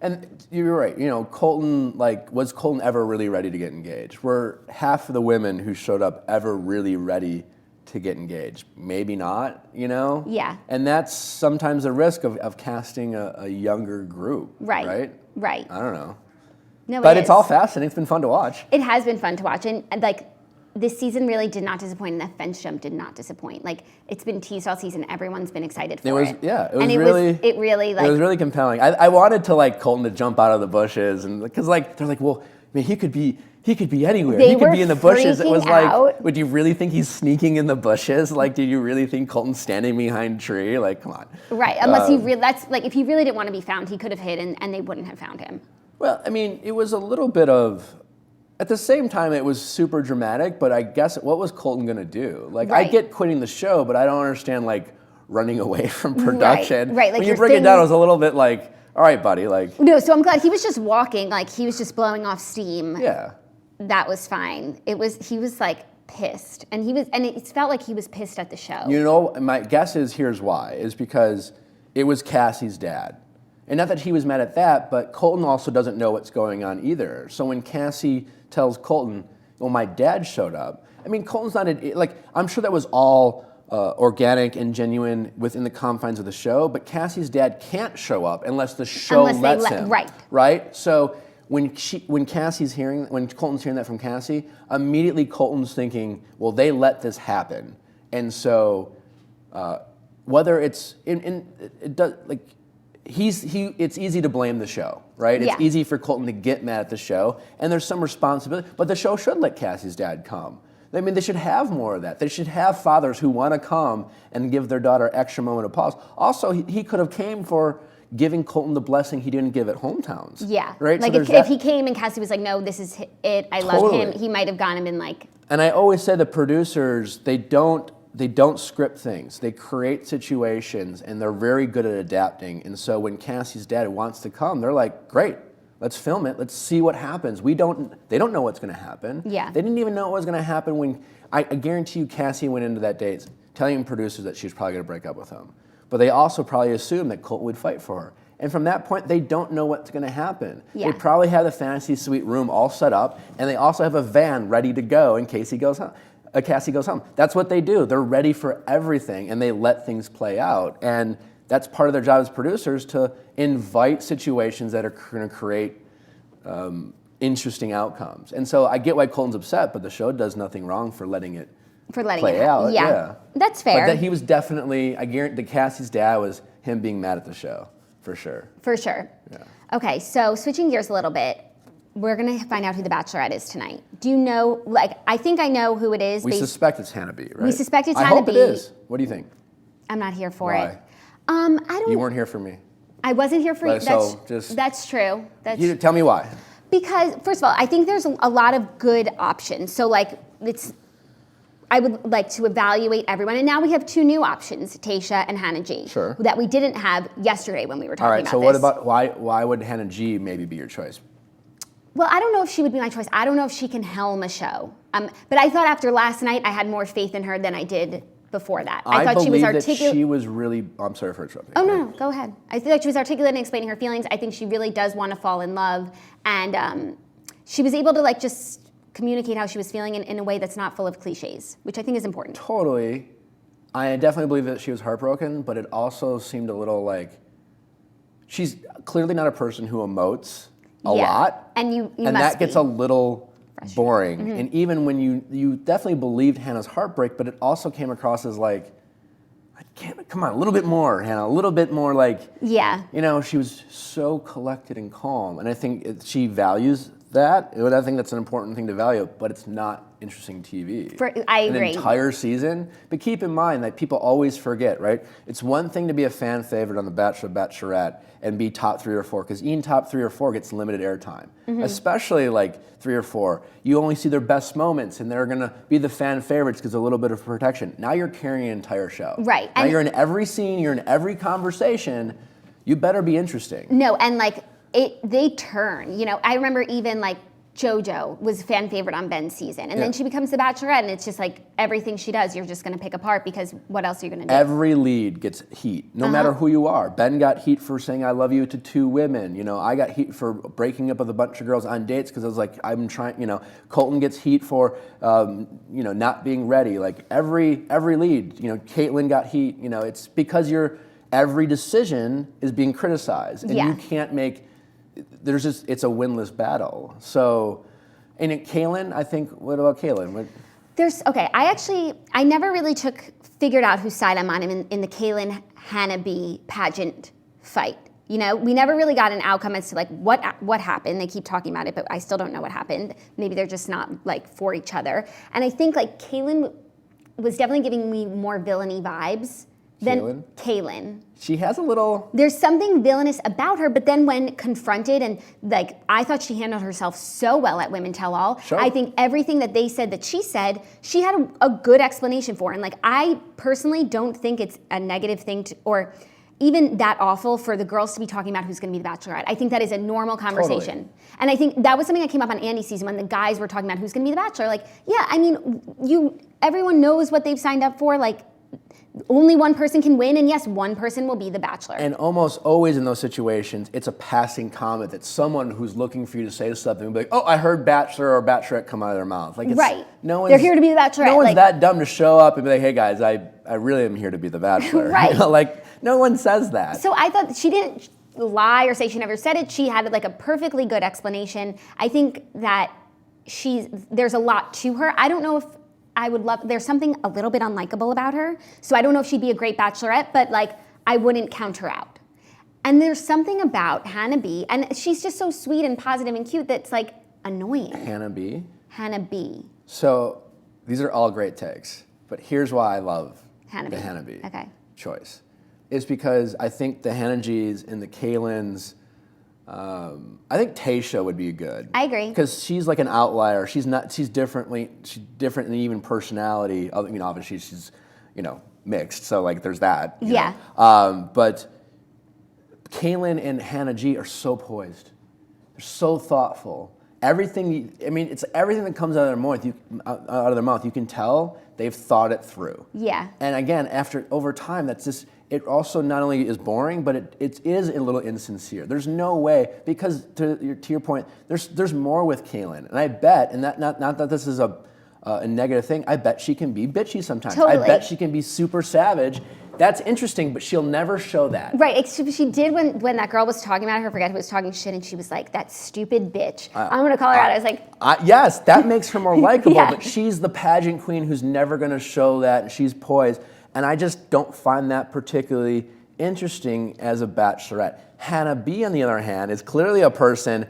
and you're right, Colton, was Colton ever really ready to get engaged? Were half of the women who showed up ever really ready to get engaged? Maybe not, Yeah. And that's sometimes the risk of casting a younger group. Right. Right. I don't know. No, but it's all fascinating. It's been fun to watch. It has been fun to watch. And this season really did not disappoint, and the fence jump did not disappoint. It's been teased all season. Everyone's been excited for it. Yeah, it was it was really compelling. I wanted to Colton to jump out of the bushes, and because they're well, he could be anywhere. He could be in the bushes. It was would you really think he's sneaking in the bushes? Did you really think Colton's standing behind a tree? Come on. Right, unless if he really didn't want to be found, he could have hid, and they wouldn't have found him. Well, it was a little bit of... At the same time, it was super dramatic, but I guess what was Colton going to do? I get quitting the show, but I don't understand, running away from production. Right. When you break it down, it was a little bit all right, buddy, No, so I'm glad he was just walking, he was just blowing off steam. Yeah. That was fine. He was pissed, and it felt like he was pissed at the show. My guess is here's why, is because it was Cassie's dad. And not that he was mad at that, but Colton also doesn't know what's going on either. So when Cassie tells Colton, well, my dad showed up, Colton's not, I'm sure that was all organic and genuine within the confines of the show, but Cassie's dad can't show up unless the show lets him. Right. Right? So when Colton's hearing that from Cassie, immediately Colton's thinking, well, they let this happen, and so whether it's it does like it's easy to blame the show, right? It's easy for Colton to get mad at the show, and there's some responsibility, but the show should let Cassie's dad come. I mean, they should have more of that. They should have fathers who want to come and give their daughter extra moment of pause. Also, he could have came for giving Colton the blessing he didn't give at hometowns. Yeah. Right? Like so if he came and Cassie was like, no, this is it, I love him, he might have gone and been like. And I always say the producers, they don't script things. They create situations, and they're very good at adapting. And so when Cassie's dad wants to come, they're like, great, let's film it. Let's see what happens. They don't know what's going to happen. Yeah. They didn't even know what was going to happen when, I guarantee you Cassie went into that date telling producers that she was probably going to break up with him. But they also probably assumed that Colton would fight for her. And from that point, they don't know what's going to happen. Yeah. They probably have the fantasy suite room all set up, and they also have a van ready to go in case Cassie goes home. That's what they do. They're ready for everything, and they let things play out. And that's part of their job as producers, to invite situations that are going to create interesting outcomes. And so I get why Colton's upset, but the show does nothing wrong for letting it play out. Yeah, that's fair. But he was definitely, I guarantee Cassie's dad was him being mad at the show, for sure. For sure. Yeah. Okay, so switching gears a little bit, we're going to find out who the Bachelorette is tonight. Do you know, I think I know who it is. We suspect it's Hannah B, right? We suspect it's I Hannah hope B. it is. What do you think? I'm not here for Why? it. I don't. You weren't here for me. I wasn't here for you. That's true. Tell me why. Because, first of all, I think there's a lot of good options. So, I would like to evaluate everyone. And now we have two new options, Tayshia and Hannah G. Sure. That we didn't have yesterday when we were talking about this. All right, so what about, why would Hannah G maybe be your choice? Well, I don't know if she would be my choice. I don't know if she can helm a show. But I thought after last night, I had more faith in her than I did before that. I thought she was articulate. That she was really, I'm sorry for interrupting. Oh, no, go ahead. I feel like she was articulate and explaining her feelings. I think she really does want to fall in love. And she was able to just communicate how she was feeling in a way that's not full of cliches, which I think is important. Totally. I definitely believe that she was heartbroken, but it also seemed a little like, she's clearly not a person who emotes a lot. And you and must that gets a little boring. Mm-hmm. And even when you definitely believed Hannah's heartbreak, but it also came across as like, come on, a little bit more, Hannah, a little bit more she was so collected and calm. And I think she values that. I think that's an important thing to value, but it's not interesting TV. I agree. An entire season. But keep in mind that people always forget, right? It's one thing to be a fan favorite on The Bachelor, Bachelorette, and be top 3 or 4, because even top 3 or 4 gets limited airtime. Mm-hmm. Especially 3 or 4. You only see their best moments, and they're gonna be the fan favorites because a little bit of protection. Now you're carrying an entire show. Right. Now you're in every scene, you're in every conversation. You better be interesting. No, and they turn. I remember even JoJo was a fan favorite on Ben's season. And then she becomes the Bachelorette, and it's just everything she does, you're just going to pick apart, because what else are you going to do? Every lead gets heat, no matter who you are. Ben got heat for saying I love you to 2 women. I got heat for breaking up with a bunch of girls on dates because I was like, I'm trying, Colton gets heat for, not being ready. Every lead, Caitlyn got heat. It's because every decision is being criticized. And you can't make... it's a winless battle. So, and Kaylin, I think, what about Kaylin? I never really figured out whose side I'm on in the Kaylin Hannah B pageant fight. We never really got an outcome as to what happened. They keep talking about it, but I still don't know what happened. Maybe they're just not for each other. And I think Kaylin was definitely giving me more villainy vibes than Kaylin. She has a little... There's something villainous about her, but then when confronted, and I thought she handled herself so well at Women Tell All. Sure. I think everything that they said that she said, she had a good explanation for. And I personally don't think it's a negative thing or even that awful for the girls to be talking about who's going to be the Bachelorette. I think that is a normal conversation. Totally. And I think that was something that came up on Andy's season when the guys were talking about who's going to be the Bachelor. Everyone knows what they've signed up for. Only one person can win, and yes, one person will be the Bachelor. And almost always in those situations, it's a passing comment that someone who's looking for you to say something will be like, oh, I heard Bachelor or Bachelorette come out of their mouth. Right. They're here to be the Bachelorette. No one's that dumb to show up and be like, hey guys, I really am here to be the Bachelor. Right. No one says that. So I thought she didn't lie or say she never said it. She had like a perfectly good explanation. I think that there's a lot to her. I don't know if I would love, there's something a little bit unlikable about her. So I don't know if she'd be a great bachelorette, but like I wouldn't count her out. And there's something about Hannah B, and she's just so sweet and positive and cute that's like annoying. Hannah B? Hannah B. So these are all great takes, but here's why I love the Hannah B choice. It's because I think the Hannah G's and the Kaylins, I think Tayshia would be good. I agree. Because she's like an outlier. She's different in even personality. I mean, obviously she's, mixed, so like there's that. Yeah. But Kaylin and Hannah G are so poised. They're so thoughtful. It's everything that comes out of their mouth. You can tell they've thought it through. Yeah. And again, over time, it also not only is boring, but it is a little insincere. There's no way, because to your point, there's more with Kaylin, and I bet, and not that this is a negative thing, I bet she can be bitchy sometimes. Totally. I bet she can be super savage. That's interesting, but she'll never show that. Right, she did when that girl was talking about her, I forget who was talking shit, and she was like, that stupid bitch. I'm gonna call her out. I was like... yes, that makes her more likable, Yeah. but she's the pageant queen who's never gonna show that, and she's poised, and I just don't find that particularly interesting as a bachelorette. Hannah B, on the other hand, is clearly a person,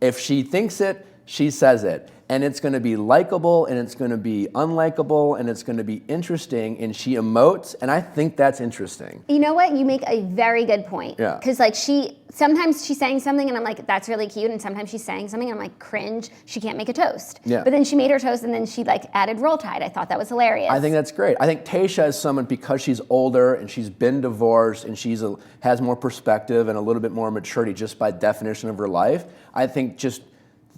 if she thinks it, she says it. And it's going to be likable, and it's going to be unlikable, and it's going to be interesting, and she emotes, and I think that's interesting. You know what? You make a very good point. Yeah. Because like sometimes she's saying something, and I'm like, that's really cute, and sometimes she's saying something, and I'm like, cringe, she can't make a toast. Yeah. But then she made her toast, and then she like added Roll Tide. I thought that was hilarious. I think that's great. I think Tayshia is someone, because she's older, and she's been divorced, and has more perspective and a little bit more maturity just by definition of her life. I think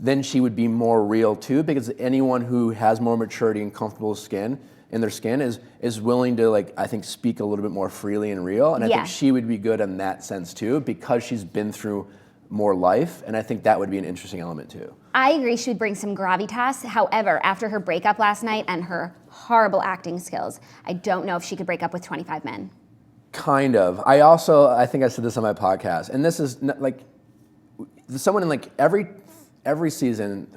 then she would be more real too, because anyone who has more maturity and comfortable in their skin is willing to, like, I think, speak a little bit more freely and real. And I think she would be good in that sense too, because she's been through more life, and I think that would be an interesting element too. I agree she would bring some gravitas. However, after her breakup last night and her horrible acting skills, I don't know if she could break up with 25 men. Kind of. I think I said this on my podcast, and this is not, like, someone in like every season,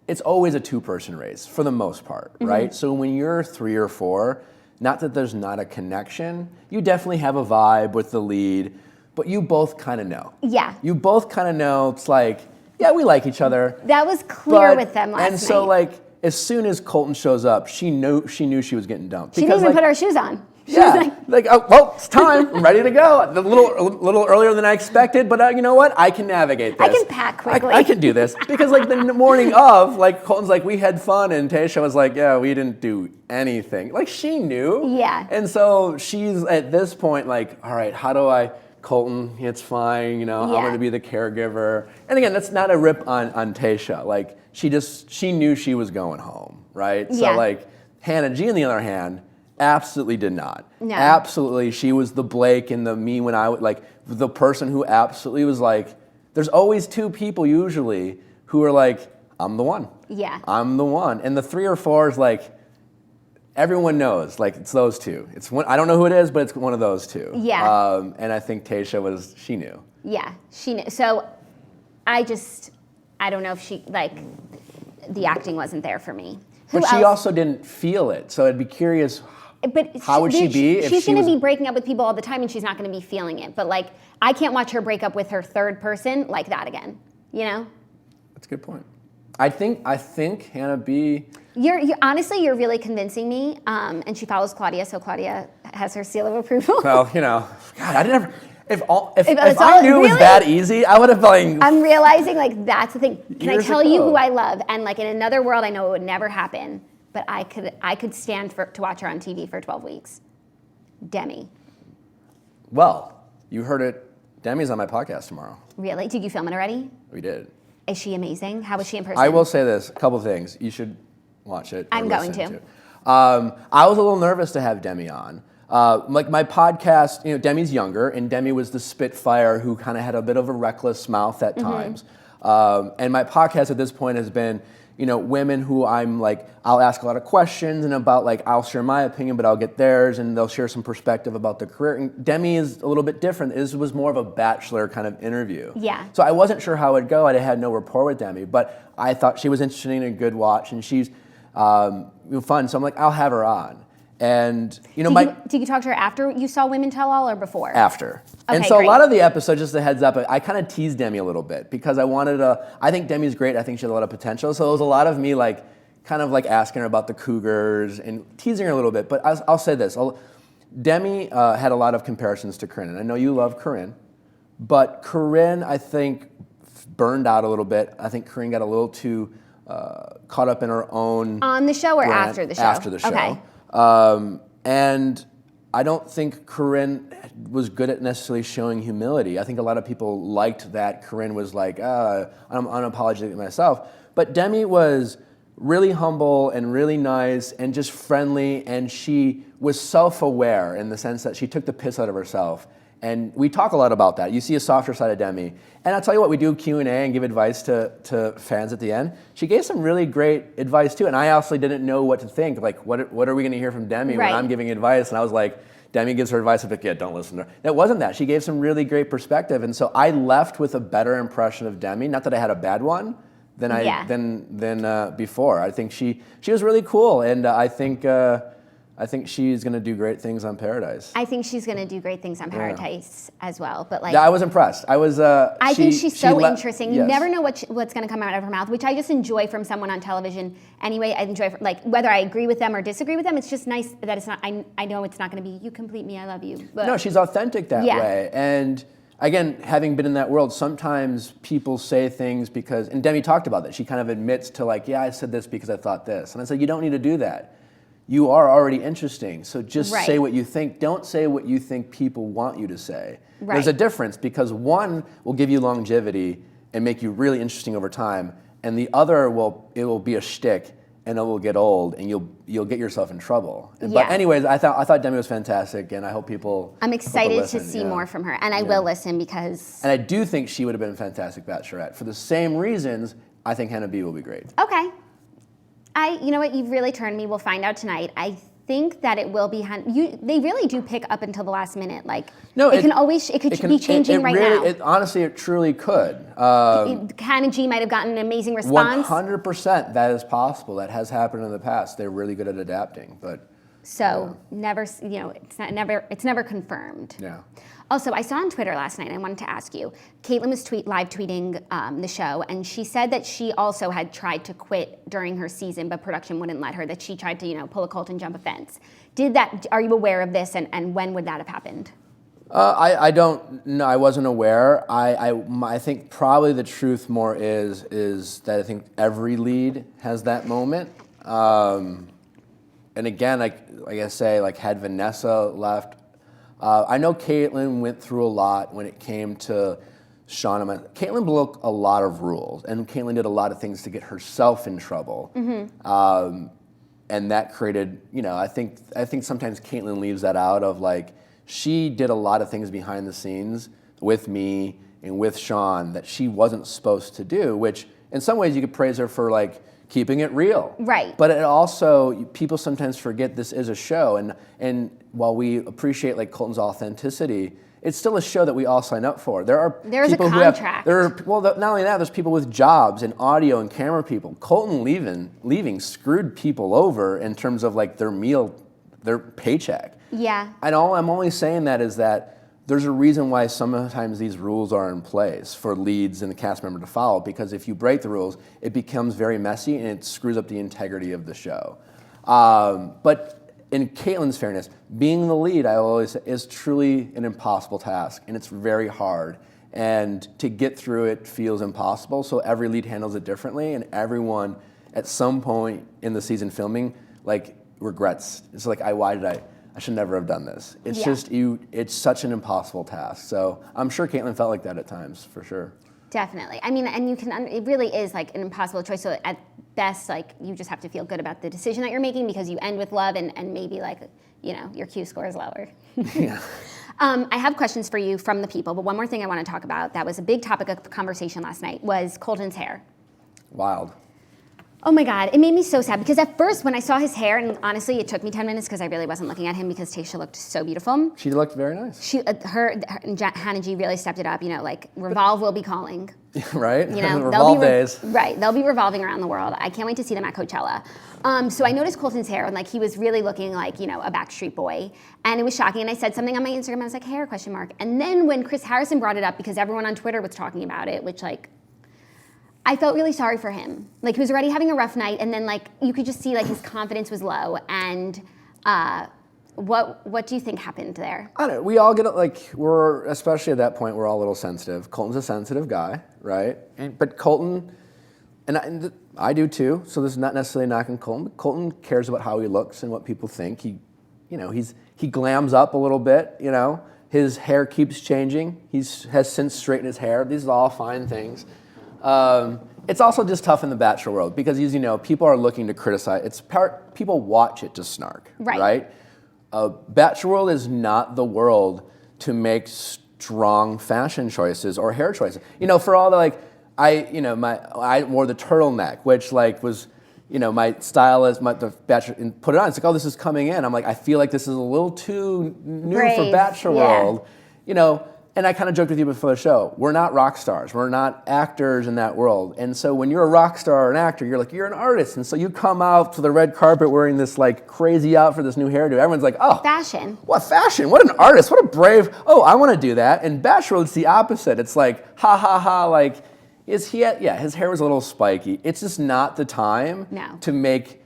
it's always a two-person race for the most part, right? So when you're 3 or 4, not that there's not a connection, you definitely have a vibe with the lead, but you both kind of know. Yeah. You both kind of know, it's like, yeah, we like each other. That was clear with them last night. And so, like, as soon as Colton shows up, she knew she was getting dumped. She didn't even put her shoes on. She was like, oh, well, it's time. I'm ready to go. A little earlier than I expected, but you know what? I can navigate this. I can pack quickly. I can do this. Because like the morning of, like Colton's like, we had fun, and Tayshia was like, yeah, we didn't do anything. Like she knew. Yeah. And so she's at this point like, all right, how do I, Colton, it's fine, I'm going to be the caregiver. And again, that's not a rip on Tayshia. Like she knew she was going home, right? So like Hannah G, on the other hand, absolutely did not. No. Absolutely, she was the Blake and the me when I would, like, the person who absolutely was like, there's always 2 people usually who are like, I'm the one. Yeah. I'm the one. And the 3 or 4 is like, everyone knows, like, it's those 2. It's one, I don't know who it is, but it's one of those 2. Yeah. And I think Tayshia she knew. Yeah, she knew. So I don't know if she, like, the acting wasn't there for me. But she also didn't feel it, so I'd be curious. But how would she be if she's going to be breaking up with people all the time, and she's not going to be feeling it. But like, I can't watch her break up with her third person like that again. That's a good point. I think Hannah B. You're honestly, you're really convincing me. And she follows Claudia, so Claudia has her seal of approval. Well, God, I never. If I knew it was that easy, I would have like. I'm realizing like that's the thing. Can I tell you who I love? And like in another world, I know it would never happen. But I could stand to watch her on TV for 12 weeks. Demi. Well, you heard it. Demi's on my podcast tomorrow. Really? Did you film it already? We did. Is she amazing? How was she in person? I will say this, a couple things. You should watch it. I'm going to. I was a little nervous to have Demi on. Like my podcast, Demi's younger, and Demi was the Spitfire who kind of had a bit of a reckless mouth at times. And my podcast at this point has been, women who I'm like, I'll ask a lot of questions and about like, I'll share my opinion, but I'll get theirs and they'll share some perspective about the career. And Demi is a little bit different. This was more of a Bachelor kind of interview. Yeah. So I wasn't sure how it would go. I had no rapport with Demi, but I thought she was interesting and a good watch and she's fun. So I'm like, I'll have her on. And did you talk to her after you saw Women Tell All or before? After. Okay, and so great. A lot of the episodes, just a heads up, I kind of teased Demi a little bit because I think Demi's great. I think she has a lot of potential. So it was a lot of me like kind of like asking her about the Cougars and teasing her a little bit. But I'll say this. Demi had a lot of comparisons to Corinne. And I know you love Corinne. But Corinne, I think, burned out a little bit. I think Corinne got a little too caught up in her own... On the show or brand, after the show? After the show. Okay. And I don't think Corinne was good at necessarily showing humility. I think a lot of people liked that Corinne was like, I'm unapologetic myself. But Demi was really humble and really nice and just friendly, and she was self-aware in the sense that she took the piss out of herself. And we talk a lot about that. You see a softer side of Demi. And I'll tell you what, we do Q&A and give advice to fans at the end. She gave some really great advice too. And I honestly didn't know what to think. Like, what are we going to hear from Demi when I'm giving advice? And I was like, Demi gives her advice. I'm like, yeah, don't listen to her. It wasn't that. She gave some really great perspective. And so I left with a better impression of Demi. Not that I had a bad one than before. I think she was really cool. And I think she's going to do great things on Paradise. I think she's going to do great things on Paradise as well. But like, yeah, I was impressed. I think she's so interesting. You yes. never know what's going to come out of her mouth, which I just enjoy from someone on television. Anyway, I enjoy like whether I agree with them or disagree with them. It's just nice that it's not. I know it's not going to be you complete me, I love you. But no, she's authentic that way. And again, having been in that world, sometimes people say things because. And Demi talked about that. She kind of admits to like, yeah, I said this because I thought this, and I said you don't need to do that. You are already interesting, so just say what you think. Don't say what you think people want you to say. Right. There's a difference because one will give you longevity and make you really interesting over time, and the other will be a shtick and it will get old and you'll get yourself in trouble. But anyways, I thought Demi was fantastic, and I hope people. I'm excited to see more from her, and I will listen because. And I do think she would have been a fantastic Bachelorette for the same reasons. I think Hannah B will be great. Okay. You know what? You've really turned me. We'll find out tonight. I think that it will be. They really do pick up until the last minute. Like no, it could be changing right now. Honestly, it truly could. Hannah G might have gotten an amazing response. 100%, that is possible. That has happened in the past. They're really good at adapting, but. So never, it's never confirmed. Yeah. Also, I saw on Twitter last night, and I wanted to ask you, Caitlin was live tweeting the show, and she said that she also had tried to quit during her season, but production wouldn't let her, that she tried to, pull a Colton, jump a fence. Are you aware of this, and when would that have happened? I don't know. I wasn't aware. I think probably the truth more is that I think every lead has that moment. And again, like I say, like had Vanessa left, I know Caitlin went through a lot when it came to Sean. Caitlin broke a lot of rules, and Caitlin did a lot of things to get herself in trouble. Mm-hmm. And that created, I think sometimes Caitlin leaves that out of like, she did a lot of things behind the scenes with me and with Sean that she wasn't supposed to do, which in some ways you could praise her for like keeping it real. Right. But it also, people sometimes forget this is a show, and while we appreciate like Colton's authenticity, it's still a show that we all sign up for. There's people a contract. Not only that, there's people with jobs and audio and camera people. Colton leaving screwed people over in terms of like their meal, their paycheck. Yeah. And all I'm only saying that is that there's a reason why sometimes these rules are in place for leads and the cast member to follow, because if you break the rules, it becomes very messy and it screws up the integrity of the show. But in Caitlin's fairness, being the lead, I always say, is truly an impossible task, and it's very hard. And to get through it feels impossible, so every lead handles it differently, and everyone at some point in the season filming like regrets. It's like, I should never have done this. It's just it's such an impossible task. So I'm sure Caitlin felt like that at times, for sure. Definitely. I mean, and it really is like an impossible choice. So at best, like you just have to feel good about the decision that you're making because you end with love and maybe like, your Q score is lower. Yeah. I have questions for you from the people, but one more thing I want to talk about that was a big topic of conversation last night was Colton's hair. Wild. Oh my God, it made me so sad because at first when I saw his hair, and honestly it took me 10 minutes because I really wasn't looking at him because Tayshia looked so beautiful. She looked very nice. Hannah G really stepped it up, like Revolve will be calling. Right? Revolve days. Right, they'll be revolving around the world. I can't wait to see them at Coachella. So I noticed Colton's hair and he was really looking like, a Backstreet Boy. And it was shocking. And I said something on my Instagram, I was like, hair, question mark. And then when Chris Harrison brought it up, because everyone on Twitter was talking about it, which I felt really sorry for him. He was already having a rough night, and then you could just see his confidence was low. And what do you think happened there? I don't know. We all get we're especially at that point we're all a little sensitive. Colton's a sensitive guy, right? But Colton, and I do too. So this is not necessarily knocking Colton. But Colton cares about how he looks and what people think. He glams up a little bit. His hair keeps changing. He has since straightened his hair. These are all fine things. It's also just tough in the Bachelor world because, as you know, people are looking to criticize. People watch it to snark, right? Bachelor world is not the world to make strong fashion choices or hair choices. For all the I wore the turtleneck, which was, my stylist, the Bachelor, and put it on. It's oh, this is coming in. I'm I feel like this is a little too new for Bachelor world, And I kind of joked with you before the show. We're not rock stars. We're not actors in that world. And so when you're a rock star or an actor, you're an artist. And so you come out to the red carpet wearing this crazy outfit, this new hairdo. Everyone's like, oh. Fashion. What fashion? What an artist. What a brave, I want to do that. And Bachelor, it's the opposite. It's ha ha ha, his hair was a little spiky. It's just not the time to make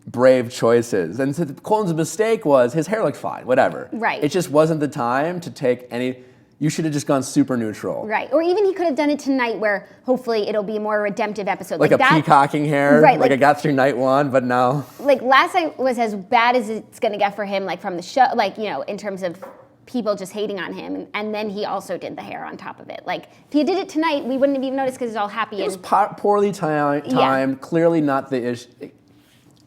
brave choices. And so Colton's mistake was his hair looked fine, whatever. Right. It just wasn't the time to take any. You should have just gone super neutral. Right. Or even he could have done it tonight where hopefully it'll be a more redemptive episode. Like a peacocking hair. Right. I got through night one, but now. Last night was as bad as it's going to get for him, from the show, in terms of people just hating on him. And then he also did the hair on top of it. If he did it tonight, we wouldn't have even noticed because it's all happy. It was poorly timed, clearly not the issue.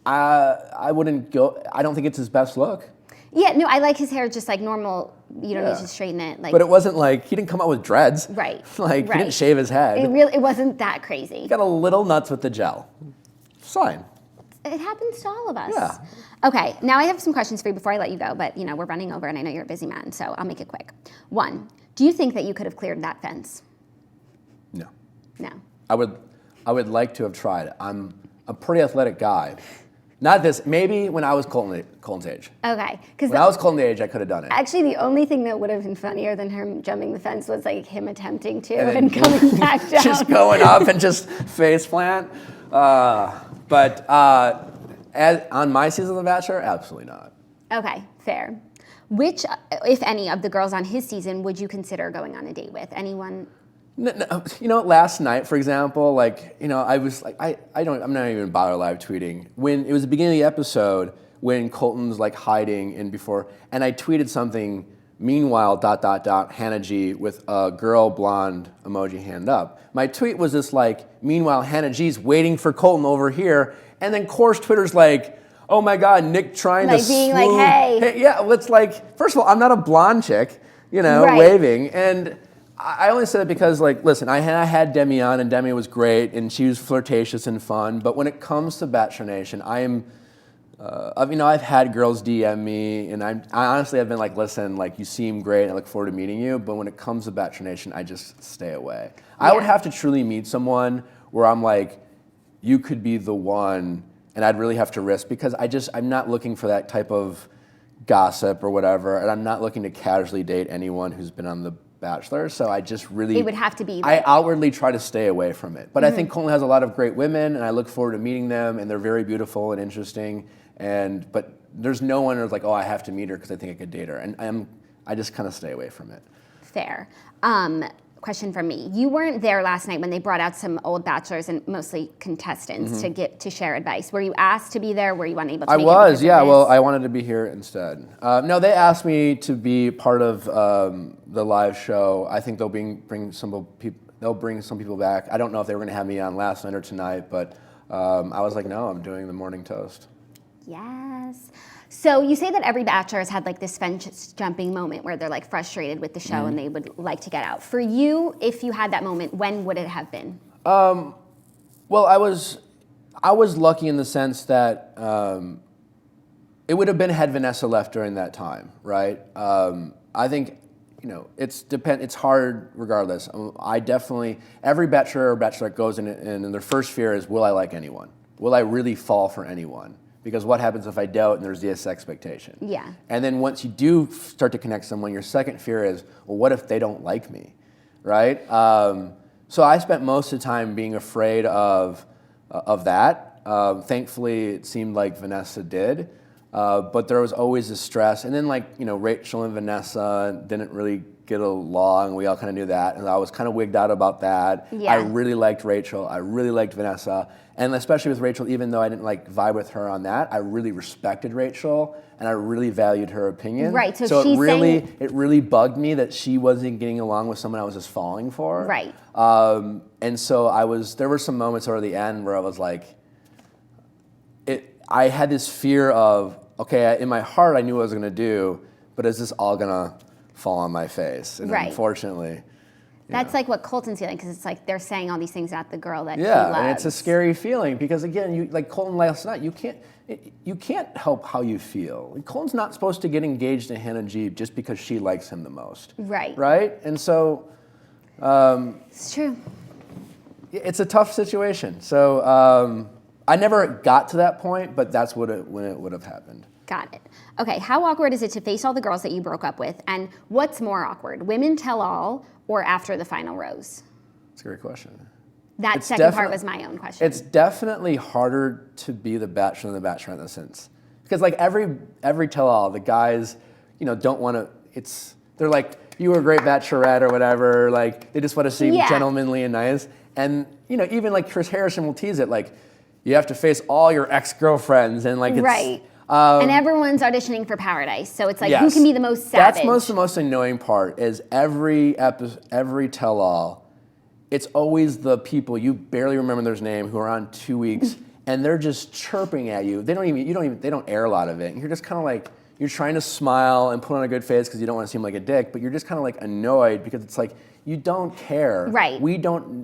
I wouldn't go, I don't think it's his best look. Yeah, no, I like his hair just normal. You don't need to straighten it. But it wasn't he didn't come out with dreads. Right. He didn't shave his head. It wasn't that crazy. He got a little nuts with the gel. Fine. It happens to all of us. Yeah. Okay, now I have some questions for you before I let you go, but we're running over and I know you're a busy man, so I'll make it quick. 1, do you think that you could have cleared that fence? No. No. I would like to have tried. I'm a pretty athletic guy. Not this. Maybe when I was Colton's age. Okay. When I was Colton's age, I could have done it. Actually, the only thing that would have been funnier than him jumping the fence was him attempting to and coming back down. Just going up and just face plant. But on my season of The Bachelor, absolutely not. Okay, fair. Which, if any, of the girls on his season would you consider going on a date with? Anyone? No, last night, for example, I was I'm not even bother live tweeting. When it was the beginning of the episode, when Colton's hiding and I tweeted something, meanwhile, ... Hannah G with a girl blonde emoji hand up. My tweet was this meanwhile, Hannah G's waiting for Colton over here, and then course Twitter's oh my God, Nick trying to being swoon. Hey. Yeah, it's first of all, I'm not a blonde chick, right. waving, and I only said it because, listen, I had Demi on, and Demi was great, and she was flirtatious and fun. But when it comes to Bachelor Nation, I am, I've had girls DM me, and I honestly have been listen, you seem great, and I look forward to meeting you. But when it comes to Bachelor Nation, I just stay away. Yeah. I would have to truly meet someone where I'm you could be the one, and I'd really have to risk because I'm not looking for that type of gossip or whatever, and I'm not looking to casually date anyone who's been on the Bachelor, so I just really. It would have to be. I outwardly try to stay away from it, but I think Colton has a lot of great women, and I look forward to meeting them, and they're very beautiful and interesting. But there's no one who's oh, I have to meet her because I think I could date her, and I just kind of stay away from it. Fair. Question from me. You weren't there last night when they brought out some old bachelors and mostly contestants to share advice. Were you asked to be there? Were you unable to? I was, yeah. Well, I wanted to be here instead. No, they asked me to be part of the live show. I think they'll bring some people. They'll bring some people back. I don't know if they were going to have me on last night or tonight, but I was no, I'm doing the morning toast. Yes. So you say that every Bachelor has had like this fence jumping moment where they're like frustrated with the show and they would like to get out. For you, if you had that moment, when would it have been? Well, I was lucky in the sense that it would have been had Vanessa left during that time, right? I think, it's hard regardless. I definitely, every Bachelor or Bachelorette goes in and their first fear is, will I like anyone? Will I really fall for anyone? Because what happens if I don't and there's this expectation? Yeah. And then once you do start to connect someone, your second fear is, well, what if they don't like me, right? So I spent most of the time being afraid of that. Thankfully, it seemed like Vanessa did. But there was always this stress. And then Rachel and Vanessa didn't really get along. We all kind of knew that. And I was kind of wigged out about that. Yeah. I really liked Rachel. I really liked Vanessa. And especially with Rachel, even though I didn't vibe with her on that, I really respected Rachel and I really valued her opinion. Right. So it she's really bugged me that she wasn't getting along with someone I was just falling for. Right. And so there were some moments over the end where I was like, I had this fear of, okay, in my heart I knew what I was going to do, but is this all going to fall on my face? And unfortunately... That's like what Colton's feeling, because it's like they're saying all these things about the girl that he Yeah, loves. and it's a scary feeling because again, you like Colton last night. You can't help how you feel. Colton's not supposed to get engaged to Hannah G just because she likes him the most. Right. Right, and so It's true. it's a tough situation. So I never got to that point, but that's when it would have happened. Got it. Okay, how awkward is it to face all the girls that you broke up with, and what's more awkward, women tell all or after the final rose? That's a great question. That second part was my own question. It's definitely harder to be the Bachelor than the Bachelorette in a sense. Because every tell-all, the guys, don't want to, they're like, you were a great Bachelorette or whatever, they just want to seem gentlemanly and nice. And, even Chris Harrison will tease it, you have to face all your ex-girlfriends and it's... Right. And everyone's auditioning for Paradise, so it's yes. who can be the most savage? That's the most annoying part is every tell-all, it's always the people you barely remember their name who are on 2 weeks and they're just chirping at you. They don't air a lot of it. And you're just kind of you're trying to smile and put on a good face because you don't want to seem like a dick, but you're just kind of annoyed because it's you don't care. Right. You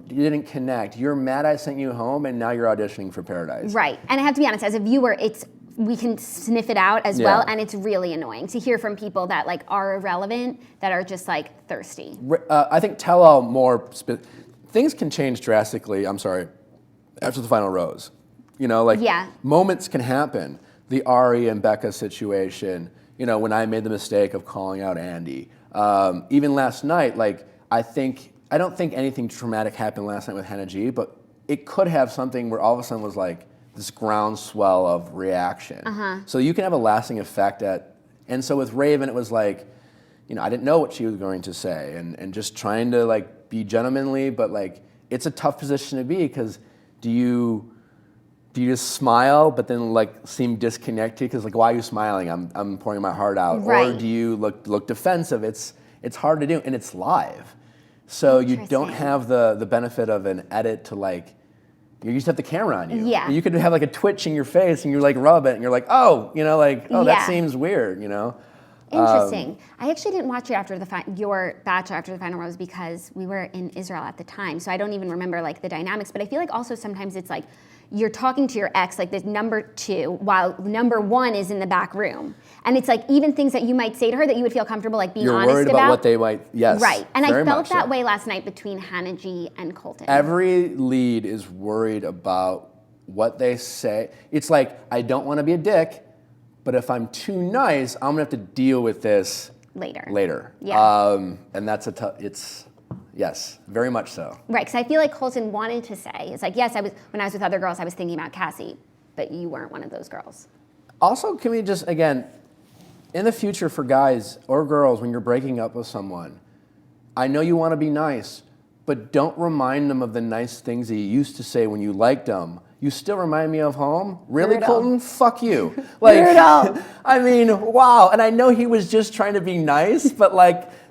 didn't connect. You're mad I sent you home and now you're auditioning for Paradise. Right. And I have to be honest, as a viewer, we can sniff it out as well, and it's really annoying to hear from people that are irrelevant, that are just thirsty. I think tell-all things can change drastically, after the final rose. Moments can happen. The Ari and Becca situation, when I made the mistake of calling out Andy. Even last night, I don't think anything traumatic happened last night with Hannah G, but it could have something where all of a sudden was this groundswell of reaction. So you can have a lasting effect and so with Raven, it was I didn't know what she was going to say and just trying to be gentlemanly, but it's a tough position to be because do you just smile but then seem disconnected because why are you smiling? I'm pouring my heart out. Right. Or do you look defensive? It's hard to do and it's live. So you don't have the benefit of an edit to you just have the camera on you. Yeah. You could have a twitch in your face and you rub it and you're that seems weird, Interesting. I actually didn't watch it after your Bachelor after the final rose because we were in Israel at the time, so I don't even remember the dynamics. But I feel also sometimes it's you're talking to your ex this number 2 while number 1 is in the back room, and it's even things that you might say to her that you would feel comfortable being you're honest worried about what they might. Yes. Right. And I felt that so. way last night between Hannah G and Colton. Every lead is worried about what they say. It's I don't want to be a dick. But if I'm too nice, I'm gonna have to deal with this later. Yeah. And that's yes, very much so. Right, because I feel Colton wanted to say, it's yes, when I was with other girls, I was thinking about Cassie, but you weren't one of those girls. Also, can we just, again, in the future for guys or girls, when you're breaking up with someone, I know you want to be nice, but don't remind them of the nice things that you used to say when you liked them. You still remind me of home? Really, Brutal. Colton? Fuck you. Brutal. I mean, wow. And I know he was just trying to be nice, but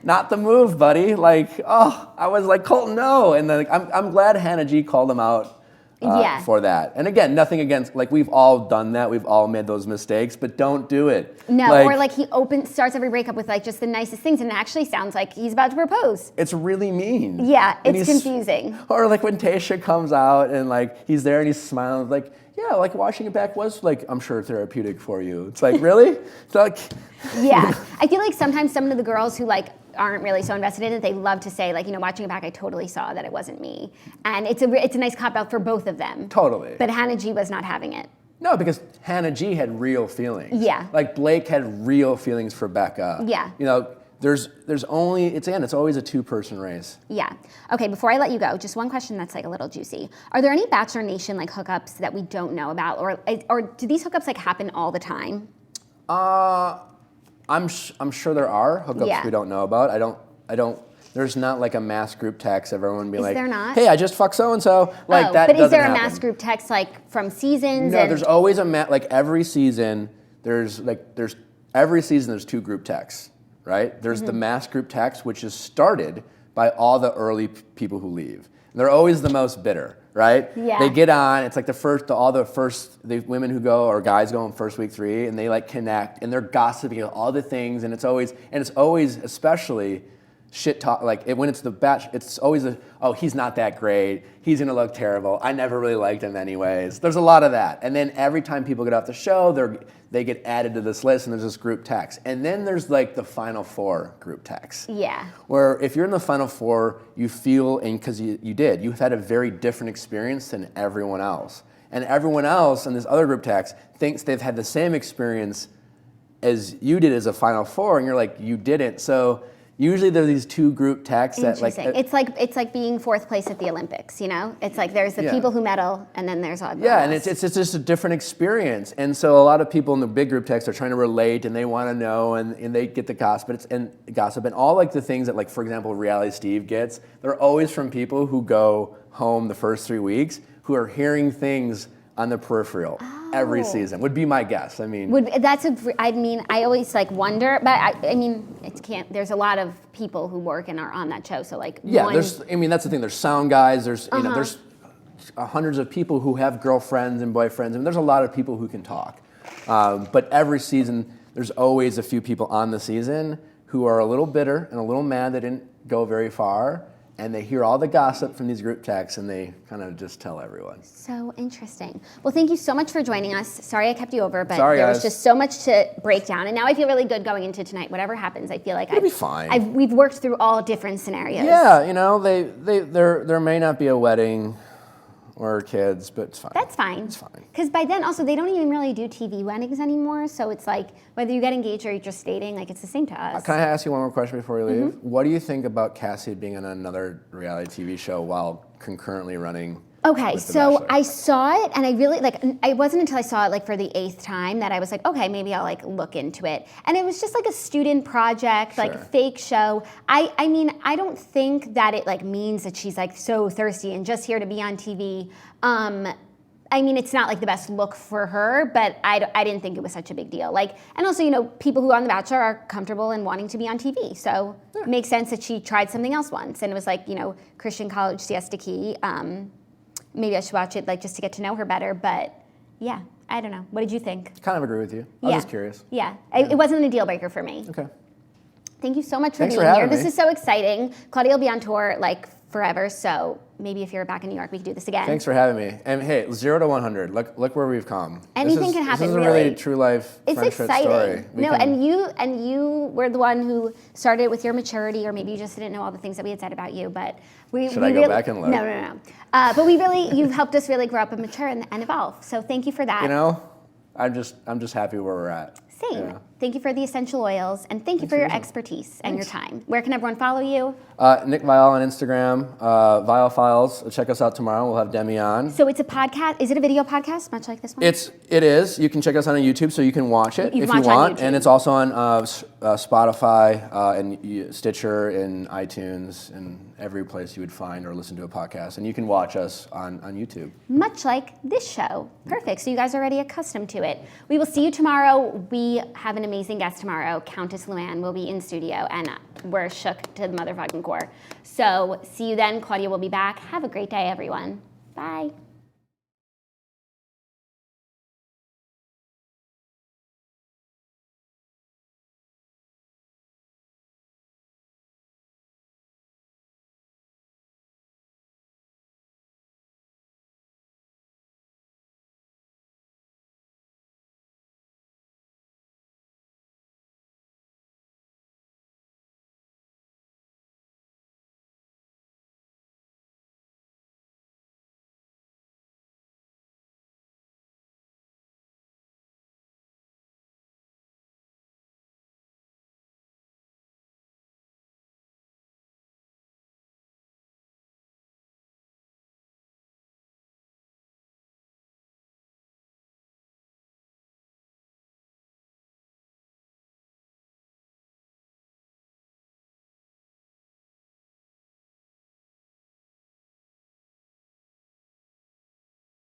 not the move, buddy. I was Colton, no. And I'm glad Hannah G called him out for that. And again, nothing against, like, we've all done that. We've all made those mistakes, but don't do it. No, or like he starts every breakup with like just the nicest things, and it actually sounds like he's about to propose. It's really mean. Yeah, it's confusing. Or like when Tayshia comes out and like he's there and he's smiling, like, yeah, like washing it back was like, I'm sure, therapeutic for you. It's like, really? It's like... Yeah. I feel like sometimes some of the girls who like aren't really so invested in it, they love to say like, you know, watching it back, I totally saw that it wasn't me. And it's a nice cop-out for both of them. Totally. But Hannah G was not having it. No, because Hannah G had real feelings. Yeah. Like Blake had real feelings for Becca. Yeah. You know, there's only, it's always a two-person race. Yeah. Okay, before I let you go, just one question that's like a little juicy. Are there any Bachelor Nation like hookups that we don't know about? Or do these hookups like happen all the time? I'm sure there are hookups we don't know about. I don't, there's not like a mass group text, everyone be like, there not? hey, I just fucked so-and-so. Like that but is there a happen. mass group text like from seasons? No, there's always like every season, there's every season there's two group texts, right? There's the mass group text, which is started by all the early people who leave. They're always the most bitter, right? Yeah. They get on, it's like the women who go, or guys go in first week 3, and they like connect, and they're gossiping about all the things, and it's always especially shit talk, like when it's the batch, it's always he's not that great, he's gonna look terrible, I never really liked him anyways. There's a lot of that. And then every time people get off the show, they get added to this list, and there's this group text. And then there's like the final 4 group text. Yeah. Where if you're in the final 4, you feel, and because you've had a very different experience than everyone else. And everyone else in this other group text thinks they've had the same experience as you did as a final 4, and you're like, you didn't. So usually there are these two group texts that like... It's like being 4th place at the Olympics, you know? It's like there's the people who medal, and then there's oddballs. Yeah, and it's just a different experience. And so a lot of people in the big group text are trying to relate, and they want to know, and they get the gossip. And all like the things that, like, for example, Reality Steve gets, they're always from people who go home the first 3 weeks who are hearing things on the peripheral every season, would be my guess. I mean, I always like wonder, but I mean, it can't. There's a lot of people who work and are on that show, so like that's the thing. There's sound guys. There's there's hundreds of people who have girlfriends and boyfriends, and there's a lot of people who can talk. But every season, there's always a few people on the season who are a little bitter and a little mad they didn't go very far. And they hear all the gossip from these group texts, and they kind of just tell everyone. So interesting. Well, thank you so much for joining us. Sorry I kept you over, but there was just so much to break down. And now I feel really good going into tonight. Whatever happens, I feel like it'll be fine. We've worked through all different scenarios. Yeah, you know, there may not be a wedding or kids, but it's fine. That's fine. It's fine. Because by then, also, they don't even really do TV weddings anymore. So it's like, whether you get engaged or you're just dating, like, it's the same to us. Can I ask you one more question before we leave? What do you think about Cassie being on another reality TV show while concurrently running? Okay, so I saw it, and I really, like, it wasn't until I saw it, like, for the 8th time that I was like, okay, maybe I'll, like, look into it. And it was just, like, a student project, like, fake show. I mean, I don't think that it, like, means that she's, like, so thirsty and just here to be on TV. I mean, it's not, like, the best look for her, but I didn't think it was such a big deal. Like, and also, you know, people who are on The Bachelor are comfortable in wanting to be on TV. So it makes sense that she tried something else once. And it was, like, you know, Christian College Siesta Key. Maybe I should watch it, like, just to get to know her better. But, yeah, I don't know. What did you think? Kind of agree with you. I was just curious. Yeah. It wasn't a deal breaker for me. Okay. Thank you so much for Thanks being for here. having This me. is so exciting. Claudia will be on tour, like, forever. So maybe if you're back in New York, we can do this again. Thanks for having me. And hey, 0 to 100. Look where we've come. Anything can happen. This is a really true life friendship exciting. story. And you were the one who started it with your maturity, or maybe you just didn't know all the things that we had said about you. But should I go back and look? No. But you've helped us really grow up and mature and evolve. So thank you for that. You know, I'm just happy where we're at. Same. Yeah. Thank you for the essential oils, and thank you for your expertise and your time. Where can everyone follow you? Nick Viall on Instagram, Viall Files. Check us out tomorrow. We'll have Demi on. So it's a podcast. Is it a video podcast, much like this one? It is. You can check us on YouTube, so you can watch it if you want. And it's also on Spotify and Stitcher and iTunes and every place you would find or listen to a podcast. And you can watch us on YouTube. Much like this show. Perfect. So you guys are already accustomed to it. We will see you tomorrow. We have an amazing guest tomorrow. Countess Luann will be in studio, and we're shook to the motherfucking core. So see you then. Claudia will be back. Have a great day, everyone. Bye.